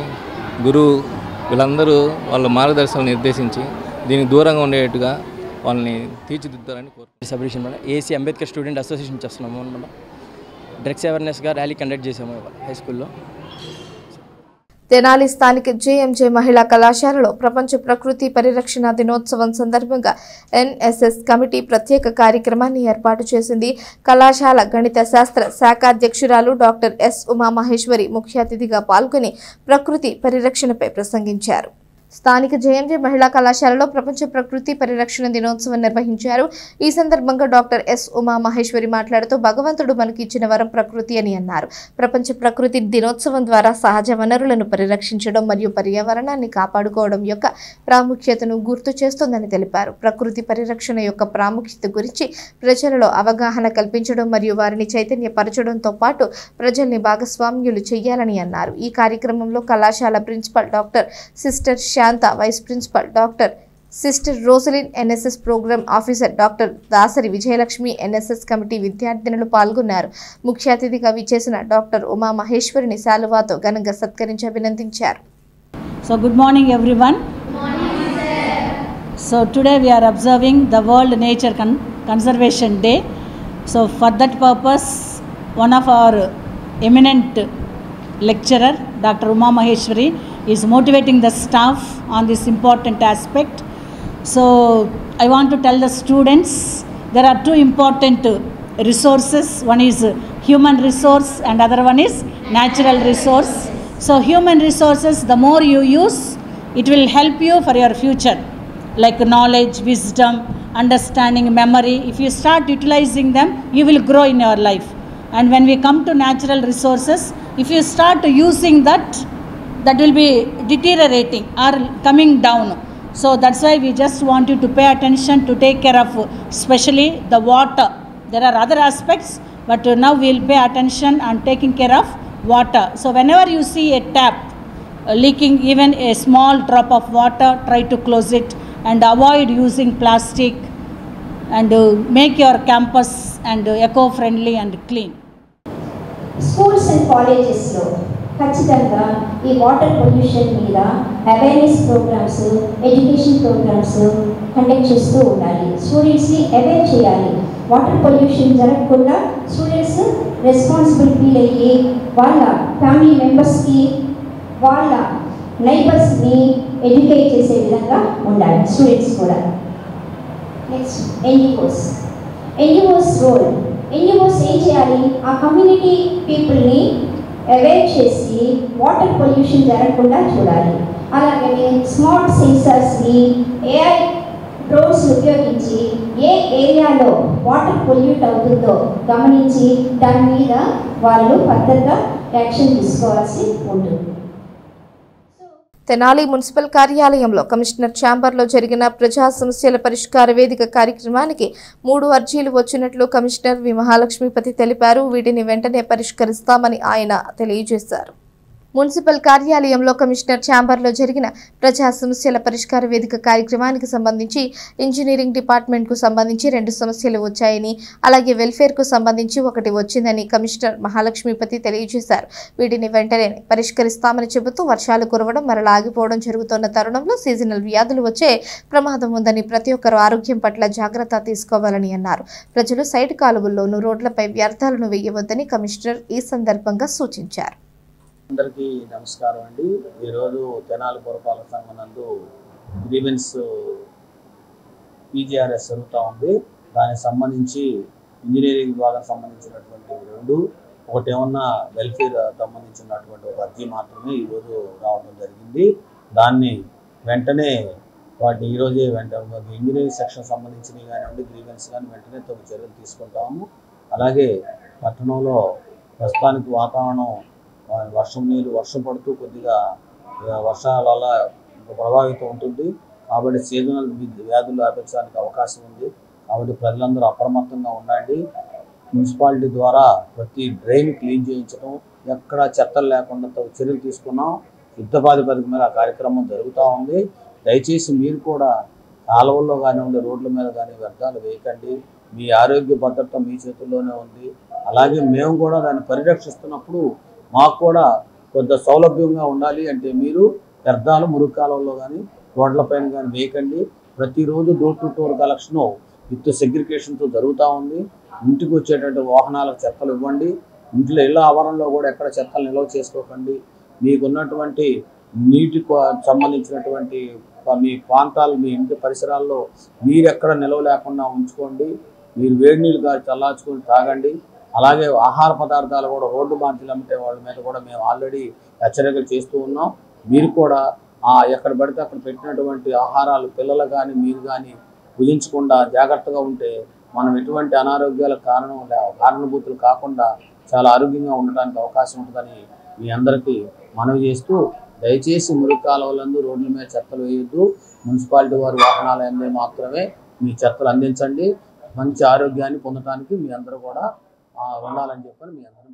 గురువు వీళ్ళందరూ వాళ్ళ మార్గదర్శకాలు నిర్దేశించి దీనికి దూరంగా ఉండేట్టుగా వాళ్ళని తీర్చిదిద్దాలని కోరుకుంటున్నాం. సబ్రిషన్ madam AC Ambedkar student association చేస్తున్నాము అనమాట. డ్రగ్స్ అవేర్నెస్గా ర్యాలీ కండక్ట్ చేసాము హై స్కూల్లో. తెనాలి స్థానిక జేఎంజే మహిళా కళాశాలలో ప్రపంచ ప్రకృతి పరిరక్షణ దినోత్సవం సందర్భంగా ఎన్ఎస్ఎస్ కమిటీ ప్రత్యేక కార్యక్రమాన్ని ఏర్పాటు చేసింది. కళాశాల గణిత శాస్త్ర శాఖాధ్యక్షురాలు డాక్టర్ ఎస్ ఉమామహేశ్వరి ముఖ్య అతిథిగా పాల్గొని ప్రకృతి పరిరక్షణపై ప్రసంగించారు. స్థానిక జేఎంజే మహిళా కళాశాలలో ప్రపంచ ప్రకృతి పరిరక్షణ దినోత్సవం నిర్వహించారు. ఈ సందర్భంగా డాక్టర్ ఎస్ ఉమామహేశ్వరి మాట్లాడుతూ భగవంతుడు మనకి ఇచ్చిన వరం ప్రకృతి అని అన్నారు. ప్రపంచ ప్రకృతి దినోత్సవం ద్వారా సహజ వనరులను పరిరక్షించడం మరియు పర్యావరణాన్ని కాపాడుకోవడం యొక్క ప్రాముఖ్యతను గుర్తు చేస్తోందని తెలిపారు. ప్రకృతి పరిరక్షణ యొక్క ప్రాముఖ్యత గురించి ప్రజలలో అవగాహన కల్పించడం మరియు వారిని చైతన్యపరచడంతో పాటు ప్రజల్ని భాగస్వామ్యులు చేయాలని అన్నారు. ఈ కార్యక్రమంలో కళాశాల principal doctor sister Shanta, vice principal doctor sister Rosaline, NSS programme officer doctor Dasari Vijayalakshmi, NSS committee విద్యార్థినులు పాల్గొన్నారు. ముఖ్య అతిథిగా విచ్చేసిన డాక్టర్ ఉమా మహేశ్వరిని శాలువాతో ఘనంగా సత్కరించి అభినందించారు. So good morning everyone. So today we are observing the World Nature Conservation Day. So for that purpose, one of our eminent lecturer, Dr. Uma Maheshwari, is motivating the staff on this important aspect. So I want to tell the students there are two important resources. One is human resource and other one is natural resource. So human resources, the more you use, it will help you for your future, like knowledge, wisdom, understanding, memory. If you start utilizing them, you will grow in your life. And when we come to natural resources, if you start using that will be deteriorating or coming down. So that's why we just want you to pay attention to take care of especially the water. There are other aspects, but now we'll pay attention and taking care of water. So whenever you see a tap leaking even a small drop of water, try to close it and avoid using plastic and make your campus and eco-friendly and clean. Schools and colleges lo ఖచ్చితంగా ఈ water pollution మీద awareness programmes, education programmes conduct చేస్తూ ఉండాలి. స్టూడెంట్స్ని aware చేయాలి. Water pollution జరగకుండా students responsible feel అయ్యి వాళ్ళ ఫ్యామిలీ మెంబర్స్కి, వాళ్ళ నైబర్స్ని ఎడ్యుకేట్ చేసే విధంగా ఉండాలి స్టూడెంట్స్ కూడా. Next NGOs role. ఎన్జిఓస్ ఏం చేయాలి? ఆ కమ్యూనిటీ పీపుల్ని అవేర్ చేసి వాటర్ పొల్యూషన్ జరగకుండా చూడాలి. అలాగే స్మార్ట్ సెన్సర్స్ని, ఏఐ డ్రోన్స్ ఉపయోగించి ఏ ఏరియాలో వాటర్ పొల్యూట్ అవుతుందో గమనించి దాని మీద వాళ్ళు ఫర్దర్గా యాక్షన్ తీసుకోవాల్సి ఉంటుంది. తెనాలి మున్సిపల్ కార్యాలయంలో కమిషనర్ ఛాంబర్లో జరిగిన ప్రజా సమస్యల పరిష్కార వేదిక కార్యక్రమానికి 3 అర్జీలు వచ్చినట్లు కమిషనర్ వి మహాలక్ష్మీపతి తెలిపారు. వీటిని వెంటనే పరిష్కరిస్తామని ఆయన తెలియజేశారు. మున్సిపల్ కార్యాలయంలో కమిషనర్ ఛాంబర్లో జరిగిన ప్రజా సమస్యల పరిష్కార వేదిక కార్యక్రమానికి సంబంధించి ఇంజనీరింగ్ డిపార్ట్మెంట్కు సంబంధించి 2 సమస్యలు వచ్చాయని, అలాగే వెల్ఫేర్కు సంబంధించి 1 వచ్చిందని కమిషనర్ మహాలక్ష్మీపతి తెలియజేశారు. వీటిని వెంటనే పరిష్కరిస్తామని చెబుతూ వర్షాలు కురవడం, మరలా ఆగిపోవడం జరుగుతున్న తరుణంలో సీజనల్ వ్యాధులు వచ్చే ప్రమాదం ఉందని ప్రతి ఒక్కరూ ఆరోగ్యం పట్ల జాగ్రత్త తీసుకోవాలని అన్నారు. ప్రజలు సైడ్ కాలువల్లోనూ రోడ్లపై వ్యర్థాలను వేయవద్దని కమిషనర్ ఈ సందర్భంగా సూచించారు. అందరికీ నమస్కారం అండి. ఈరోజు తెనాలి పురపాలక సంఘం నందు గ్రీవెన్స్ పీజీఆర్ఎస్ జరుగుతూ ఉంది. దానికి సంబంధించి ఇంజనీరింగ్ విభాగం సంబంధించినటువంటి 2, ఒకటేమన్నా వెల్ఫేర్ సంబంధించినటువంటి 1 అర్జీ మాత్రమే ఈరోజు రావడం జరిగింది. దాన్ని వెంటనే ఈరోజే ఇంజనీరింగ్ సెక్షన్ సంబంధించినవి కానివ్వండి, గ్రీవెన్స్ కానీ వెంటనే తగు చర్యలు తీసుకుంటాము. అలాగే పట్టణంలో ప్రస్తుతానికి వాతావరణం వర్షం పడుతూ కొద్దిగా వర్షాల వల్ల ప్రభావితం ఉంటుంది. కాబట్టి సీజనల్ వ్యాధులు వ్యాపించడానికి అవకాశం ఉంది. కాబట్టి ప్రజలందరూ అప్రమత్తంగా ఉండండి. మున్సిపాలిటీ ద్వారా ప్రతి డ్రైన్ క్లీన్ చేయించడం, ఎక్కడ చెత్తలు లేకుండా చర్యలు తీసుకున్నాం. యుద్ధ ప్రాతిపదిక మీద ఆ కార్యక్రమం జరుగుతూ ఉంది. దయచేసి మీరు కూడా కాలువల్లో కానివ్వండి, రోడ్ల మీద కానీ వ్యర్థాలు వేయకండి. మీ ఆరోగ్య భద్రత మీ చేతుల్లోనే ఉంది. అలాగే మేము కూడా దాన్ని పరిరక్షిస్తున్నప్పుడు మాకు కూడా కొంత సౌలభ్యంగా ఉండాలి. అంటే మీరు వ్యర్థాలు మురుగు కాలంలో కానీ రోడ్లపైన కానీ వేయకండి. ప్రతిరోజు door to door collection with సెగ్రిగేషన్తో జరుగుతూ ఉంది. ఇంటికి వచ్చేటువంటి వాహనాలకు చెత్తలు ఇవ్వండి. ఇంట్లో ఇళ్ళ ఆవరణలో కూడా ఎక్కడ చెత్తలు నిల్వ చేసుకోకండి. మీకున్నటువంటి నీటికి సంబంధించినటువంటి మీ ప్రాంతాలు, మీ ఇంటి పరిసరాల్లో నీరు ఎక్కడ నిల్వ లేకుండా ఉంచుకోండి. మీరు వేడి నీళ్ళు చల్లార్చుకొని తాగండి. అలాగే ఆహార పదార్థాలు కూడా రోడ్డు మార్చిలు అమ్మితే వాళ్ళ మీద కూడా మేము ఆల్రెడీ హెచ్చరికలు చేస్తూ ఉన్నాం. మీరు కూడా ఎక్కడ పడితే అక్కడ పెట్టినటువంటి ఆహారాలు పిల్లలు కానీ మీరు కానీ భుజించకుండా జాగ్రత్తగా ఉంటే మనం ఎటువంటి అనారోగ్యాలకు కారణభూతులు కాకుండా చాలా ఆరోగ్యంగా ఉండడానికి అవకాశం ఉంటుందని మీ అందరికీ మనవి చేస్తూ, దయచేసి మురుగు కాలువలందు రోడ్ల మీద చెత్తలు వేయొద్దు. మున్సిపాలిటీ వారి వాహనాల అందే మాత్రమే మీ చెత్తలు అందించండి. మంచి ఆరోగ్యాన్ని పొందడానికి మీ అందరూ కూడా ఉండాలని చెప్పని మీ అందరూ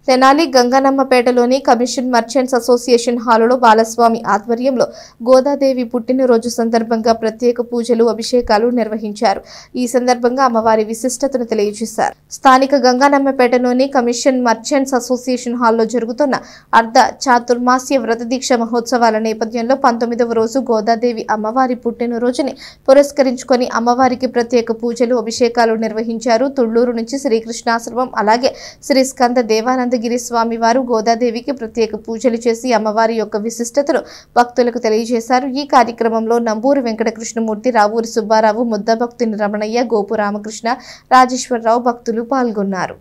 తెనాలి గంగనమ్మపేటలోని కమిషన్ మర్చెంట్స్ అసోసియేషన్ హాలులో బాలస్వామి ఆధ్వర్యంలో గోదాదేవి పుట్టినరోజు సందర్భంగా ప్రత్యేక పూజలు, అభిషేకాలు నిర్వహించారు. ఈ సందర్భంగా అమ్మవారి విశిష్టతను తెలియజేశారు. స్థానిక గంగనమ్మపేటలోని కమిషన్ మర్చెంట్స్ అసోసియేషన్ హాల్లో జరుగుతున్న అర్ధ చాతుర్మాస్య వ్రతదీక్ష మహోత్సవాల నేపథ్యంలో 19వ రోజు గోదాదేవి అమ్మవారి పుట్టినరోజుని పురస్కరించుకొని అమ్మవారికి ప్రత్యేక పూజలు, అభిషేకాలు నిర్వహించారు. తుళ్లూరు నుంచి శ్రీకృష్ణాశ్రమం అలాగే శ్రీ స్కంద దేవానంద గిరి స్వామి వారు గోదాదేవికి ప్రత్యేక పూజలు చేసి అమ్మవారి యొక్క విశిష్టతను భక్తులకు తెలియజేశారు. ఈ కార్యక్రమంలో నంబూరు వెంకటకృష్ణమూర్తి, రావూరి సుబ్బారావు, ముద్దభక్తుని రమణయ్య, గోపు రామకృష్ణ, రాజేశ్వరరావు భక్తులు పాల్గొన్నారు.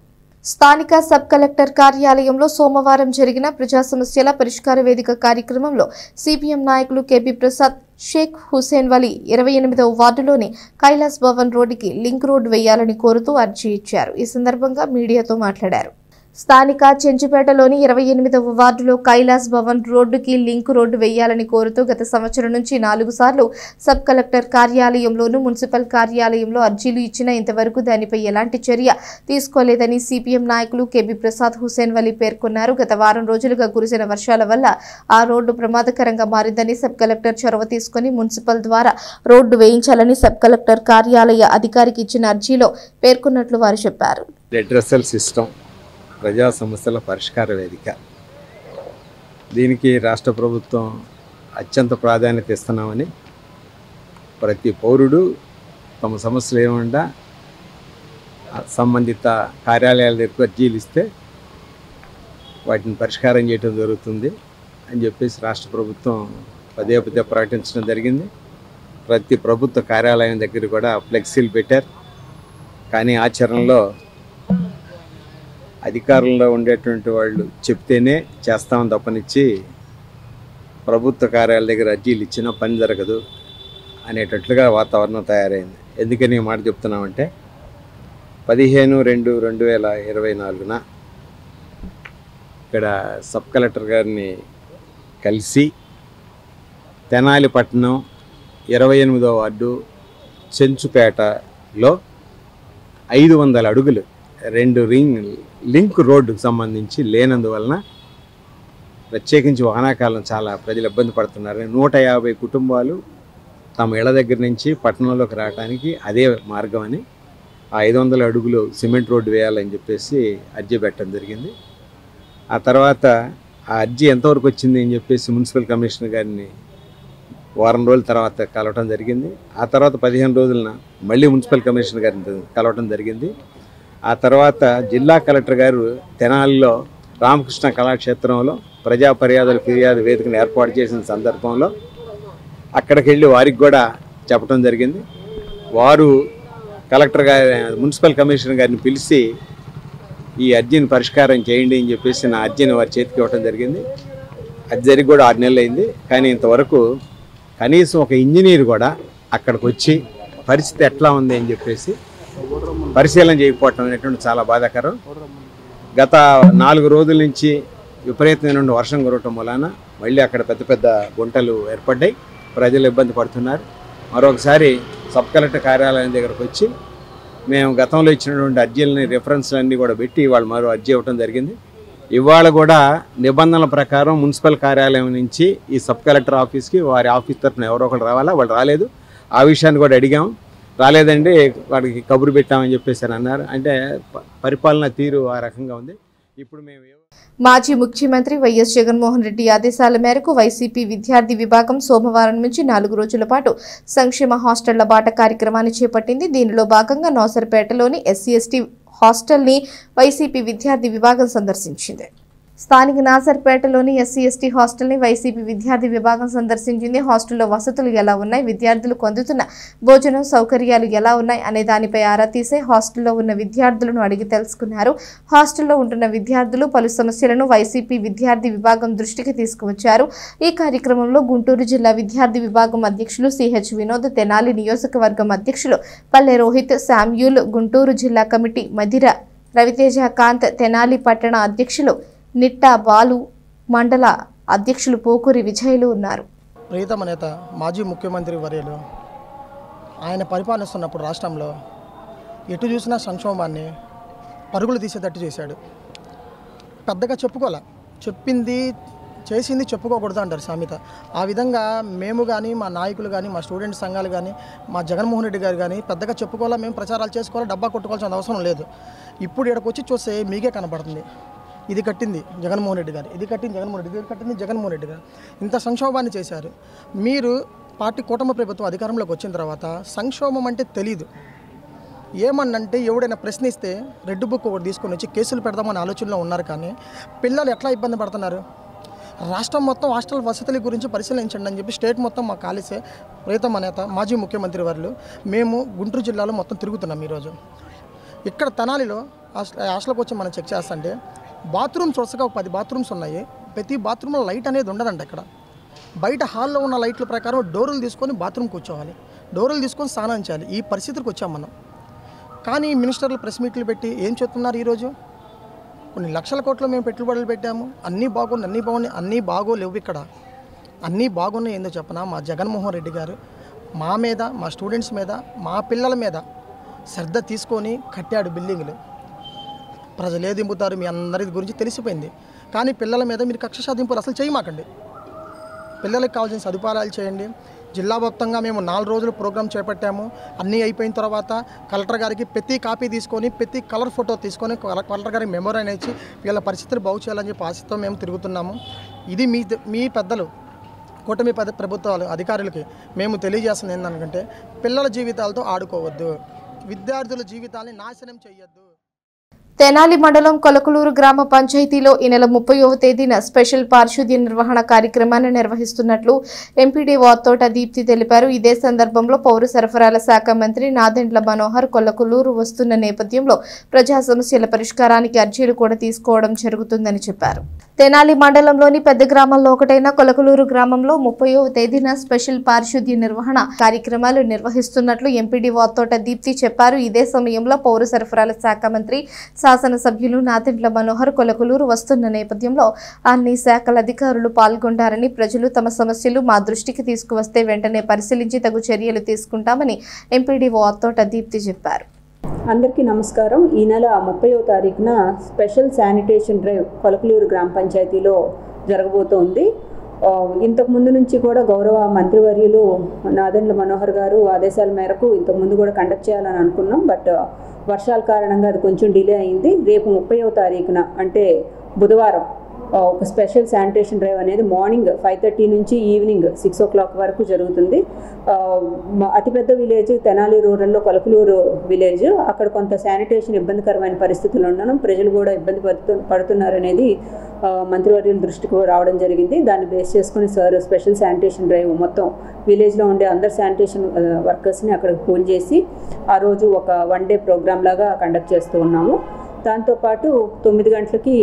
స్థానిక సబ్ కలెక్టర్ కార్యాలయంలో సోమవారం జరిగిన ప్రజా సమస్యల పరిష్కార వేదిక కార్యక్రమంలో సిపిఎం నాయకులు కేబీ ప్రసాద్, షేక్ హుసేన్ వలీ 28వ వార్డులోని కైలాస్ భవన్ రోడ్డుకి లింక్ రోడ్ వేయాలని కోరుతూ అర్జీ ఇచ్చారు. ఈ సందర్భంగా మీడియాతో మాట్లాడారు. స్థానిక చెంచుపేటలోని 28వ వార్డులో కైలాస్ భవన్ రోడ్డుకి లింక్ రోడ్డు వేయాలని కోరుతూ గత సంవత్సరం నుంచి 4 సార్లు సబ్ కలెక్టర్ కార్యాలయంలోనూ మున్సిపల్ కార్యాలయంలో అర్జీలు ఇచ్చినా ఇంతవరకు దానిపై ఎలాంటి చర్య తీసుకోలేదని సిపిఎం నాయకులు కేబీ ప్రసాద్ హుసేన్ వలి పేర్కొన్నారు. గత వారం రోజులుగా కురిసిన వర్షాల వల్ల ఆ రోడ్డు ప్రమాదకరంగా మారిందని సబ్ కలెక్టర్ చొరవ తీసుకుని మున్సిపల్ ద్వారా రోడ్డు వేయించాలని సబ్ కలెక్టర్ కార్యాలయ అధికారికి ఇచ్చిన అర్జీలో పేర్కొన్నట్లు వారు చెప్పారు. రెడ్రెసల్ సిస్టమ్ ప్రజా సమస్యల పరిష్కార వేదిక, దీనికి రాష్ట్ర ప్రభుత్వం అత్యంత ప్రాధాన్యత ఇస్తున్నామని, ప్రతి పౌరుడు తమ సమస్యలు ఏమన్నా సంబంధిత కార్యాలయాల దగ్గరకు అర్జీలు ఇస్తే వాటిని పరిష్కారం చేయడం జరుగుతుంది అని చెప్పేసి రాష్ట్ర ప్రభుత్వం పదే పదే ప్రకటించడం జరిగింది. ప్రతి ప్రభుత్వ కార్యాలయం దగ్గర కూడా ఫ్లెక్సీలు పెట్టారు. కానీ ఆచరణలో అధికారంలో ఉండేటువంటి వాళ్ళు చెప్తేనే చేస్తామని తప్పనిచ్చి ప్రభుత్వ కార్యాలయాల దగ్గర అర్జీలు ఇచ్చినా పని జరగదు అనేటట్లుగా వాతావరణం తయారైంది. ఎందుకని మాట చెప్తున్నామంటే 15/2/2024 ఇక్కడ సబ్ కలెక్టర్ గారిని కలిసి తెనాలి పట్టణం 28వ వార్డు చెంచుపేటలో 500 అడుగులు 2 లింక్ రోడ్డుకు సంబంధించి లేనందువలన ప్రత్యేకించి వానాకాలం చాలా ప్రజలు ఇబ్బంది పడుతున్నారు. 150 కుటుంబాలు తమ ఇళ్ల దగ్గర నుంచి పట్టణంలోకి రావడానికి అదే మార్గం అని 500 అడుగులు సిమెంట్ రోడ్డు వేయాలని చెప్పేసి అర్జీ పెట్టడం జరిగింది. ఆ తర్వాత ఆ అర్జీ ఎంతవరకు వచ్చింది అని చెప్పేసి మున్సిపల్ కమిషనర్ గారిని వారం రోజుల తర్వాత కలవటం జరిగింది. ఆ తర్వాత 15 రోజులన మళ్ళీ మున్సిపల్ కమిషనర్ గారిని కలవటం జరిగింది. ఆ తర్వాత జిల్లా కలెక్టర్ గారు తెనాలిలో రామకృష్ణ కళాక్షేత్రంలో ప్రజా ఫిర్యాదు వేదికను ఏర్పాటు చేసిన సందర్భంలో అక్కడికి వెళ్ళి వారికి కూడా చెప్పడం జరిగింది. వారు కలెక్టర్ గారి మున్సిపల్ కమిషనర్ గారిని పిలిచి ఈ అర్జీని పరిష్కారం చేయండి అని చెప్పేసి నా అర్జీని వారి చేతికి ఇవ్వడం జరిగింది. అది జరిగి కూడా 6 నెలలు అయింది. కానీ ఇంతవరకు కనీసం ఒక ఇంజనీర్ కూడా అక్కడికి వచ్చి పరిస్థితి ఎట్లా ఉంది అని చెప్పేసి పరిశీలన చేయకపోవటం అనేటువంటి చాలా బాధాకరం. గత 4 రోజుల నుంచి విపరీతమైన వర్షం కురవటం వలన మళ్ళీ అక్కడ పెద్ద పెద్ద గుంటలు ఏర్పడ్డాయి. ప్రజలు ఇబ్బంది పడుతున్నారు. మరొకసారి సబ్ కలెక్టర్ కార్యాలయం దగ్గరకు వచ్చి మేము గతంలో ఇచ్చినటువంటి అర్జీలని రిఫరెన్స్లన్నీ కూడా పెట్టి ఇవాళ మరో అర్జీ ఇవ్వడం జరిగింది. ఇవాళ కూడా నిబంధనల ప్రకారం మున్సిపల్ కార్యాలయం నుంచి ఈ సబ్ కలెక్టర్ ఆఫీస్కి వారి ఆఫీస్ తరఫున ఎవరో ఒకరు రావాలా, వాళ్ళు రాలేదు. ఆ విషయాన్ని కూడా అడిగాము. రాలేదండి వాడికి కబురు పెట్టామని చెప్పేసి అన్నారు. అంటే పరిపాలన తీరు ఆ రకంగా ఉంది. ఇప్పుడు మేము మాజీ ముఖ్యమంత్రి వైఎస్ జగన్మోహన్ రెడ్డి ఆదేశాల మేరకు వైసీపీ విద్యార్థి విభాగం సోమవారం నుంచి 4 రోజుల పాటు సంక్షేమ హాస్టళ్ల బాట కార్యక్రమాన్ని చేపట్టింది. దీనిలో భాగంగా నోసర్పేటలోని ఎస్సీ/ఎస్టీ హాస్టల్ని వైసీపీ విద్యార్థి విభాగం సందర్శించింది. స్థానిక నాసర్పేటలోని ఎస్సీ/ఎస్టీ హాస్టల్ని వైసీపీ విద్యార్థి విభాగం సందర్శించింది. హాస్టల్లో వసతులు ఎలా ఉన్నాయి, విద్యార్థులకు అందుతున్న భోజనం సౌకర్యాలు ఎలా ఉన్నాయి అనే దానిపై ఆరా తీసే హాస్టల్లో ఉన్న విద్యార్థులను అడిగి తెలుసుకున్నారు. హాస్టల్లో ఉంటున్న విద్యార్థులు పలు సమస్యలను వైసీపీ విద్యార్థి విభాగం దృష్టికి తీసుకువచ్చారు. ఈ కార్యక్రమంలో గుంటూరు జిల్లా విద్యార్థి విభాగం అధ్యక్షులు సిహెచ్ వినోద్, తెనాలి నియోజకవర్గం అధ్యక్షులు పల్లె రోహిత్, శామ్యూల్, గుంటూరు జిల్లా కమిటీ మధిర రవితేజ కాంత్, తెనాలి పట్టణ అధ్యక్షులు నిట్టా బాలు, మండల అధ్యక్షులు పోకూరి విజయులు ఉన్నారు. ప్రియతమ నేత మాజీ ముఖ్యమంత్రి వర్యులు ఆయన పరిపాలిస్తున్నప్పుడు రాష్ట్రంలో ఎటు చూసినా సంక్షోభాన్ని పరుగులు తీసేటట్టు చేశాడు. పెద్దగా చెప్పుకోలే, చెప్పింది చేసింది చెప్పుకోకూడదు అంటారు సామెత. ఆ విధంగా మేము కానీ మా నాయకులు కానీ మా స్టూడెంట్ సంఘాలు కానీ మా జగన్మోహన్ రెడ్డి గారు కానీ పెద్దగా చెప్పుకోవాలా, మేము ప్రచారాలు చేసుకోవాలి, డబ్బా కొట్టుకోవాల్సిన అవసరం లేదు. ఇప్పుడు ఇక్కడికి వచ్చి చూస్తే మీకే కనపడుతుంది. ఇది కట్టింది జగన్మోహన్ రెడ్డి గారు, ఇది కట్టింది జగన్మోహన్ రెడ్డి, ఇది కట్టింది జగన్మోహన్ రెడ్డి గారు. ఇంత సంక్షోభాన్ని చేశారు. మీరు పార్టీ కూటమి ప్రభుత్వం అధికారంలోకి వచ్చిన తర్వాత సంక్షోభం అంటే తెలీదు. ఏమన్నంటే ఎవడైనా ప్రశ్నిస్తే రెడ్ బుక్ ఒకటి తీసుకొని వచ్చి కేసులు పెడదామని ఆలోచనలో ఉన్నారు. కానీ పిల్లలు ఎట్లా ఇబ్బంది పడుతున్నారు. రాష్ట్రం మొత్తం హాస్టల్ వసతుల గురించి పరిశీలించండి అని చెప్పి స్టేట్ మొత్తం మాకు కాలిసే ప్రియతమ నేత మాజీ ముఖ్యమంత్రి వారు మేము గుంటూరు జిల్లాలో మొత్తం తిరుగుతున్నాం. ఈరోజు ఇక్కడ తెనాలిలో హాస్టల్కి వచ్చి మనం చెక్ చేస్తుంటే బాత్రూమ్స్ వరుసగా 10 బాత్రూమ్స్ ఉన్నాయి. ప్రతి బాత్రూంలో లైట్ అనేది ఉండదంట. ఇక్కడ బయట హాల్లో ఉన్న లైట్ల ప్రకారం డోర్లు తీసుకొని బాత్రూమ్ కూర్చోవాలి, డోర్లు తీసుకొని స్నానం చేయాలి. ఈ పరిస్థితికి వచ్చాం మనం. కానీ మినిస్టర్లు ప్రెస్ మీట్లు పెట్టి ఏం చెప్తున్నారు, ఈరోజు కొన్ని లక్షల కోట్లు మేము పెట్టుబడులు పెట్టాము, అన్నీ బాగున్నాయి, అన్నీ బాగోలేవు. ఇక్కడ అన్నీ బాగున్నాయి. ఏందో చెప్పనా, మా జగన్మోహన్ రెడ్డి గారు మా మీద, మా స్టూడెంట్స్ మీద, మా పిల్లల మీద శ్రద్ధ తీసుకొని కట్టాడు బిల్డింగ్లు. ప్రజలు ఏది దింపుతారు మీ అందరి గురించి తెలిసిపోయింది. కానీ పిల్లల మీద మీరు కక్ష సాధింపులు అసలు చేయమాకండి. పిల్లలకు కావాల్సిన సదుపాయాలు చేయండి. జిల్లా వ్యాప్తంగా మేము 4 రోజులు ప్రోగ్రాం చేపట్టాము. అన్నీ అయిపోయిన తర్వాత కలెక్టర్ గారికి ప్రతి కాపీ తీసుకొని, ప్రతి కలర్ ఫోటో తీసుకొని కలెక్టర్ గారికి మెమోరైన్ ఇచ్చి వీళ్ళ పరిస్థితులు బాగు చేయాలని చెప్పి ఆశతో మేము తిరుగుతున్నాము. ఇది మీ పెద్దలు, కూటమి ప్రభుత్వాలు, అధికారులకి మేము తెలియజేస్తుంది ఏంటంటే పిల్లల జీవితాలతో ఆడుకోవద్దు, విద్యార్థుల జీవితాన్ని నాశనం చేయొద్దు. తెనాలి మండలం కొలకలూరు గ్రామ పంచాయతీలో ఈ నెల 30వ తేదీన స్పెషల్ పారిశుద్ధ్య నిర్వహణ కార్యక్రమాన్ని నిర్వహిస్తున్నట్లు ఎంపీడీఓ తోట దీప్తి తెలిపారు. ఇదే సందర్భంలో పౌర సరఫరాల శాఖ మంత్రి నాదెండ్ల మనోహర్ కొలకలూరు వస్తున్న నేపథ్యంలో ప్రజా సమస్యల పరిష్కారానికి అర్జీలు కూడా తీసుకోవడం జరుగుతుందని చెప్పారు. తెనాలి మండలంలోని పెద్ద గ్రామాల్లో ఒకటైన కొలకలూరు గ్రామంలో 30వ తేదీన స్పెషల్ పారిశుద్ధ్య నిర్వహణ కార్యక్రమాలు నిర్వహిస్తున్నట్లు ఎంపీడీఓ తోట దీప్తి చెప్పారు. ఇదే సమయంలో పౌర సరఫరాల శాఖ మంత్రి శాసనసభ్యులు నాదెండ్ల మనోహర్ కొలకలూరు వస్తున్న నేపథ్యంలో అన్ని శాఖల అధికారులు పాల్గొంటారని, ప్రజలు తమ సమస్యలు మా దృష్టికి తీసుకువస్తే వెంటనే పరిశీలించి తగు చర్యలు తీసుకుంటామని ఎంపీడీఓ తోట దీప్తి చెప్పారు. అందరికీ నమస్కారం. ఈ నెల 30వ తారీఖున స్పెషల్ శానిటేషన్ డ్రైవ్ కొలకలూరు గ్రామ పంచాయతీలో జరగబోతోంది. ఇంతకుముందు నుంచి కూడా గౌరవ మంత్రివర్యులు నాదెండ్ల మనోహర్ గారు ఆదేశాల మేరకు ఇంతకుముందు కూడా కండక్ట్ చేయాలని అనుకున్నాం. బట్ వర్షాల కారణంగా అది కొంచెం డిలే అయింది. రేపు 30వ తారీఖున అంటే బుధవారం ఒక స్పెషల్ శానిటేషన్ డ్రైవ్ అనేది మార్నింగ్ 5:30 నుంచి ఈవినింగ్ 6 o'clock వరకు జరుగుతుంది. అతిపెద్ద విలేజ్ తెనాలి రూరల్లో కొలకలూరు విలేజ్. అక్కడ కొంత శానిటేషన్ ఇబ్బందికరమైన పరిస్థితులు ఉండడం, ప్రజలు కూడా ఇబ్బంది పడుతున్నారనేది మంత్రివర్యుల దృష్టికి రావడం జరిగింది. దాన్ని బేస్ చేసుకుని సార్ స్పెషల్ శానిటేషన్ డ్రైవ్ మొత్తం విలేజ్లో ఉండే అందరు శానిటేషన్ వర్కర్స్ని అక్కడికి పూల్ చేసి ఆ రోజు ఒక 1 day ప్రోగ్రామ్ లాగా కండక్ట్ చేస్తూ ఉన్నాము. దాంతోపాటు 9 గంటలకి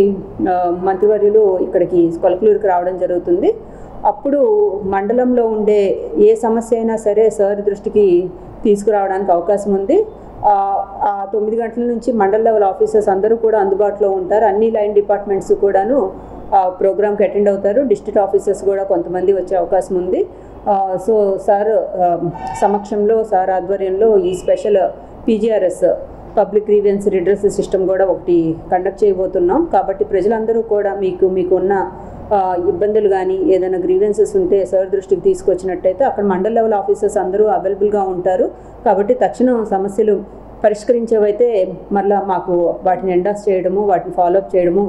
మంత్రివర్యులు ఇక్కడికి కొలకలూరుకి రావడం జరుగుతుంది. అప్పుడు మండలంలో ఉండే ఏ సమస్య అయినా సరే సార్ దృష్టికి తీసుకురావడానికి అవకాశం ఉంది. ఆ 9 గంటల నుంచి మండల్ లెవెల్ ఆఫీసర్స్ అందరూ కూడా అందుబాటులో ఉంటారు. అన్ని లైన్ డిపార్ట్మెంట్స్ కూడాను ప్రోగ్రామ్కి అటెండ్ అవుతారు. డిస్ట్రిక్ట్ ఆఫీసర్స్ కూడా కొంతమంది వచ్చే అవకాశం ఉంది. సో సార్ సమక్షంలో, సార్ ఆధ్వర్యంలో ఈ special PGRS public grievance redress system కూడా ఒకటి కండక్ట్ చేయబోతున్నాం. కాబట్టి ప్రజలందరూ కూడా మీకున్న ఇబ్బందులు కానీ ఏదైనా గ్రీవెన్సెస్ ఉంటే సార్ దృష్టికి తీసుకొచ్చినట్టయితే అక్కడ మండల్ లెవెల్ ఆఫీసర్స్ అందరూ అవైలబుల్గా ఉంటారు. కాబట్టి తక్షణం సమస్యలు పరిష్కరించేవైతే మళ్ళీ మాకు వాటిని ఎండాస్ చేయడము, వాటిని ఫాలోఅప్ చేయడము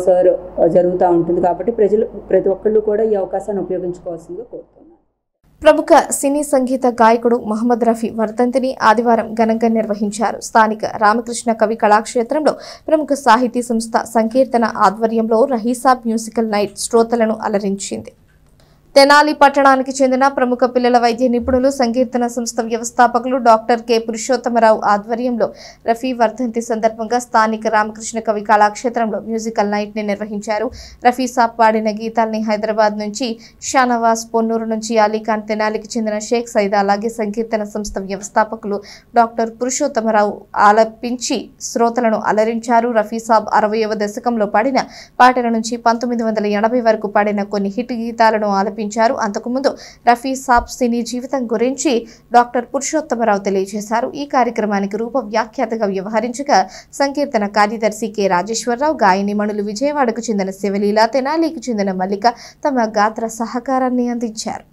సార్ జరుగుతూ ఉంటుంది. కాబట్టి ప్రతి ఒక్కళ్ళు కూడా ఈ అవకాశాన్ని ఉపయోగించుకోవాల్సిందిగా కోరుతున్నాను. ప్రముఖ సినీ సంగీత గాయకుడు మహమ్మద్ రఫీ వర్ధంతిని ఆదివారం ఘనంగా నిర్వహించారు. స్థానిక రామకృష్ణ కవి కళాక్షేత్రంలో ప్రముఖ సాహితీ సంస్థ సంకీర్తన ఆధ్వర్యంలో రహీసాబ్ మ్యూజికల్ నైట్ శ్రోతలను అలరించింది. తెనాలి పట్టణానికి చెందిన ప్రముఖ పిల్లల వైద్య నిపుణులు, సంకీర్తన సంస్థ వ్యవస్థాపకులు డాక్టర్ కె పురుషోత్తమరావు ఆధ్వర్యంలో రఫీ వర్ధంతి సందర్భంగా స్థానిక రామకృష్ణ కవి కళాక్షేత్రంలో మ్యూజికల్ నైట్ ని నిర్వహించారు. రఫీ సాబ్ పాడిన గీతాల్ని హైదరాబాద్ నుంచి షానవాస్, పొన్నూరు నుంచి అలీఖాన్, తెనాలికి చెందిన షేక్ సైదా, అలాగే సంకీర్తన సంస్థ వ్యవస్థాపకులు డాక్టర్ పురుషోత్తమరావు ఆలపించి శ్రోతలను అలరించారు. రఫీ సాబ్ 60వ దశకంలో పాడిన పాటల నుంచి 1980 వరకు పాడిన కొన్ని హిట్ గీతాలను ఆలపించారు. అంతకుముందు రఫీ సాబ్ సినీ జీవితం గురించి డాక్టర్ పురుషోత్తమరావు తెలియజేశారు. ఈ కార్యక్రమానికి రూప వ్యాఖ్యాతగా వ్యవహరించగా సంకీర్తన కార్యదర్శి కె రాజేశ్వరరావు, గాయని మణులు విజయవాడకు చెందిన శివలీల, తెనాలికి చెందిన మల్లిక తమ గాత్ర సహకారాన్ని అందించారు.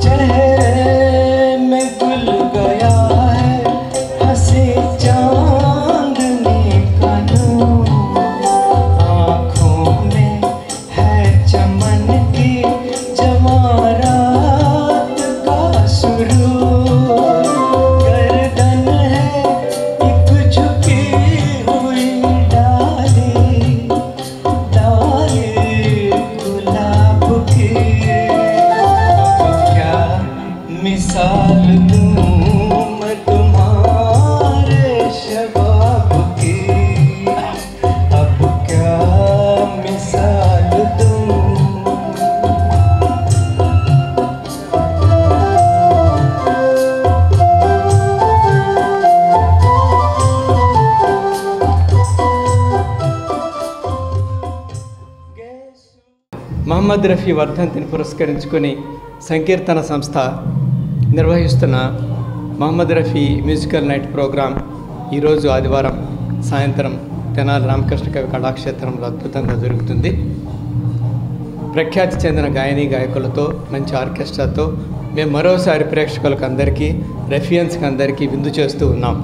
चेहरे में गुल गया మహమ్మద్ రఫీ వర్ధంతిని పురస్కరించుకొని సంకీర్తన సంస్థ నిర్వహిస్తున్న Mohammed Rafi musical night programme ఈరోజు ఆదివారం సాయంత్రం తెనాలి రామకృష్ణ కవి కళాక్షేత్రంలో అద్భుతంగా జరుగుతుంది. ప్రఖ్యాతి చెందిన గాయని గాయకులతో మంచి ఆర్కెస్ట్రాతో మేము మరోసారి ప్రేక్షకులకు అందరికీ రఫియన్స్కి అందరికీ విందు చేస్తూ ఉన్నాం.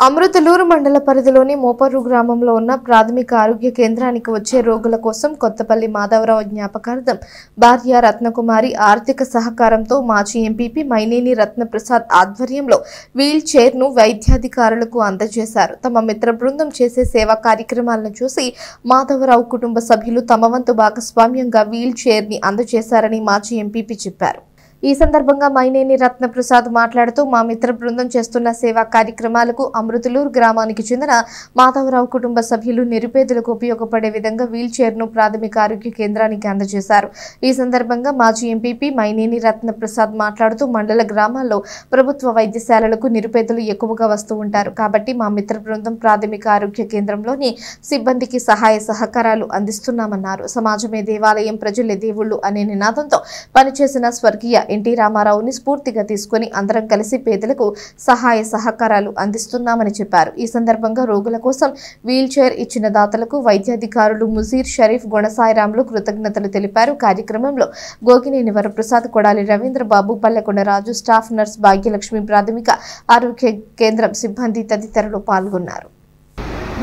అమృతలూరు మండల పరిధిలోని మోపర్రు గ్రామంలో ఉన్న ప్రాథమిక ఆరోగ్య కేంద్రానికి వచ్చే రోగుల కోసం కొత్తపల్లి మాధవరావు జ్ఞాపకార్థం భార్య రత్నకుమారి ఆర్థిక సహకారంతో మాజీ ఎంపీపీ మైనేని రత్నప్రసాద్ ఆధ్వర్యంలో వీల్ చైర్ను వైద్యాధికారులకు అందజేశారు. తమ మిత్ర బృందం చేసే సేవా కార్యక్రమాలను చూసి మాధవరావు కుటుంబ సభ్యులు తమ వంతు భాగస్వామ్యంగా వీల్ చైర్ని అందజేశారని మాజీ ఎంపీపీ చెప్పారు. ఈ సందర్భంగా మైనేని రత్నప్రసాద్ మాట్లాడుతూ మా మిత్ర బృందం చేస్తున్న సేవా కార్యక్రమాలకు అమృతలూరు గ్రామానికి చెందిన మాధవరావు కుటుంబ సభ్యులు నిరుపేదలకు ఉపయోగపడే విధంగా వీల్ చైర్ను ప్రాథమిక ఆరోగ్య కేంద్రానికి అందజేశారు. ఈ సందర్భంగా మాజీ ఎంపీపీ మైనేని రత్నప్రసాద్ మాట్లాడుతూ మండల గ్రామాల్లో ప్రభుత్వ వైద్యశాలలకు నిరుపేదలు ఎక్కువగా వస్తూ ఉంటారు కాబట్టి మా మిత్ర బృందం ప్రాథమిక ఆరోగ్య కేంద్రంలోని సిబ్బందికి సహాయ సహకారాలు అందిస్తున్నామన్నారు. సమాజమే దేవాలయం, ప్రజలే దేవుళ్లు అనే నినాదంతో పనిచేసిన స్వర్గీయ ఎన్టీ రామారావుని స్ఫూర్తిగా తీసుకుని అందరం కలిసి పేదలకు సహాయ సహకారాలు అందిస్తున్నామని చెప్పారు. ఈ సందర్భంగా రోగుల కోసం వీల్ చైర్ ఇచ్చిన దాతలకు వైద్యాధికారులు ముజీర్ షరీఫ్, గుణసాయిరాములు కృతజ్ఞతలు తెలిపారు. కార్యక్రమంలో గోగినేని వరప్రసాద్, కొడాలి రవీంద్రబాబు, పల్లెకొండ రాజు, స్టాఫ్ నర్స్ భాగ్యలక్ష్మి, ప్రాథమిక ఆరోగ్య కేంద్రం సిబ్బంది తదితరులు పాల్గొన్నారు.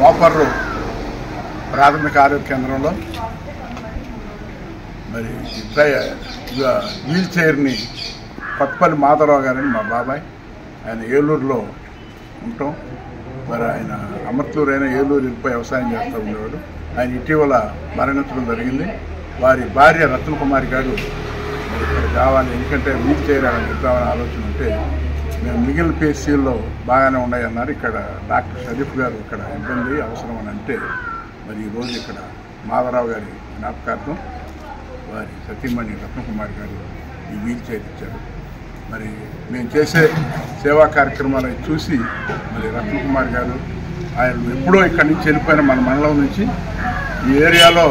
మోపర్రు ప్రాథమిక ఆరోగ్య కేంద్రంలో మరి వీల్ చైర్ని కొత్తపల్లి మాధవరావు గారని మా బాబాయ్, ఆయన ఏలూరులో ఉంటాం. మరి ఆయన అమర్తలూరు అయినా ఏలూరు వెళ్ళిపోయి వ్యవసాయం చేస్తూ ఉండేవాడు. ఆయన ఇటీవల మరణించడం జరిగింది. వారి భార్య రత్నకుమారి గారు మరి ఇక్కడ కావాలి, ఎందుకంటే వీల్ చైర్ అని చెప్తామని ఆలోచన ఉంటే మేము మిగిలిన పిహెచ్సిల్లో బాగానే ఉన్నాయన్నారు. ఇక్కడ డాక్టర్ షరీఫ్ గారు ఇక్కడ ఇబ్బంది అవసరం అని అంటే మరి ఈరోజు ఇక్కడ మాధవరావు గారి జ్ఞాపకార్థం వారి సతీమణి రత్నకుమారి గారు ఈ వీల్ చైర్ ఇచ్చారు. మరి మేము చేసే సేవా కార్యక్రమాలు చూసి మరి రత్నకుమారి గారు ఆయన ఎప్పుడో ఇక్కడి నుంచి వెళ్ళిపోయిన మన మండలం నుంచి ఈ ఏరియాలో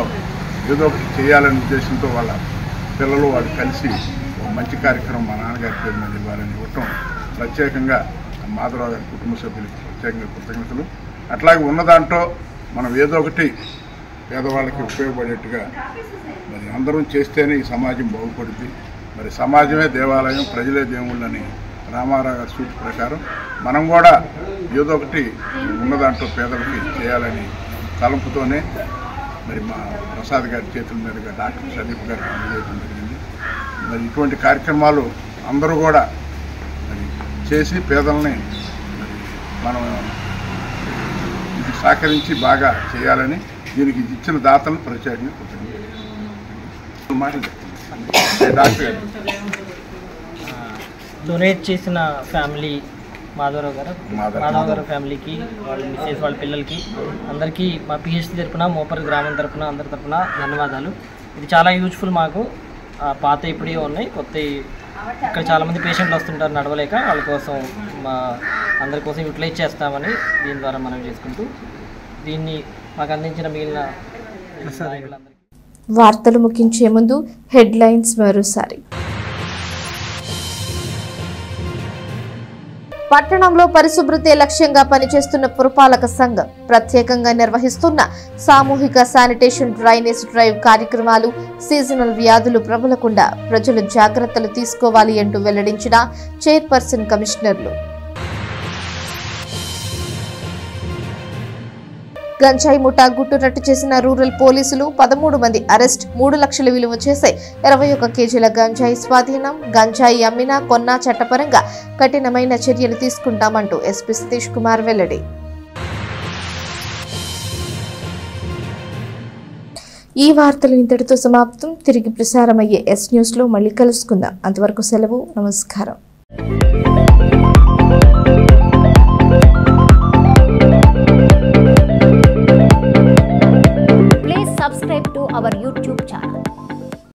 ఏదో ఒకటి చేయాలనే ఉద్దేశంతో వాళ్ళ పిల్లలు వాళ్ళు కలిసి ఒక మంచి కార్యక్రమం మా నాన్నగారి పేరు మీద ఇవ్వాలని ఇవ్వటం ప్రత్యేకంగా మాధవరావు గారి కుటుంబ సభ్యులకి ప్రత్యేకంగా కృతజ్ఞతలు. అట్లాగే ఉన్న దాంట్లో మనం ఏదో ఒకటి పేదవాళ్ళకి ఉపయోగపడేట్టుగా మరి అందరం చేస్తేనే ఈ సమాజం బాగుపడుద్ది. మరి సమాజమే దేవాలయం, ప్రజలే దేవుళ్ళని రామారావు గారి సూచి ప్రకారం మనం కూడా ఏదో ఒకటి ఉన్న దాంట్లో పేదలకి చేయాలని తలంపుతోనే మరి మా ప్రసాద్ గారి చేతుల మీదుగా డాక్టర్ షరీఫ్ గారికి అందజేయడం జరిగింది. మరి ఇటువంటి కార్యక్రమాలు అందరూ కూడా మరి చేసి పేదల్ని మరి మనం ఇది సహకరించి బాగా చేయాలని దీనికి ఇచ్చిన దాతలు ప్రత్యేకంగా డొనేట్ చేసిన ఫ్యామిలీ మాధవరావు గారు ఫ్యామిలీకి, వాళ్ళ మిస్సెస్, వాళ్ళ పిల్లలకి అందరికీ మా పిహెచ్సి తరపున, మోపర్ గ్రామం తరపున, అందరి తరపున ధన్యవాదాలు. ఇది చాలా యూజ్ఫుల్ మాకు. పాత ఇప్పుడే ఉన్నాయి, కొత్త ఇక్కడ చాలామంది పేషెంట్లు వస్తుంటారు నడవలేక, వాళ్ళ కోసం మా అందరి కోసం యూటిలైజ్ చేస్తామని దీని ద్వారా మనం చేసుకుంటూ దీన్ని మాకు అందించిన మిగిలిన వార్తలు ముగించే ముందు హెడ్లైన్స్ మరోసారి. పట్టణంలో పరిశుభ్రతే లక్ష్యంగా పనిచేస్తున్న పురపాలక సంఘం ప్రత్యేకంగా నిర్వహిస్తున్న సామూహిక శానిటేషన్ డ్రైనేజ్ డ్రైవ్ కార్యక్రమాలు. సీజనల్ వ్యాధులు ప్రబలకుండా ప్రజలు జాగ్రత్తలు తీసుకోవాలి అంటూ వెల్లడించిన చైర్పర్సన్ కమిషనర్లు. గంజాయి ముఠా గుట్టురట్టు చేసిన రూరల్ పోలీసులు 13 మంది అరెస్ట్. 3 లక్షల విలువ చేసే 21 కేజీల గంజాయి స్వాధీనం. గంజాయి అమ్మినా కొన్నా చట్టపరంగా కఠినమైన చర్యలు తీసుకుంటామంటూ ఎస్పీ సతీష్ కుమార్ వెల్లడి. ఈ వార్తలు ఇంతటితో సమాప్తం. తిరిగి ప్రసారమయ్యే ఎస్ న్యూస్ లో మళ్ళీ కలుసుకుందాం. అంతవరకు సెలవు. నమస్కారం.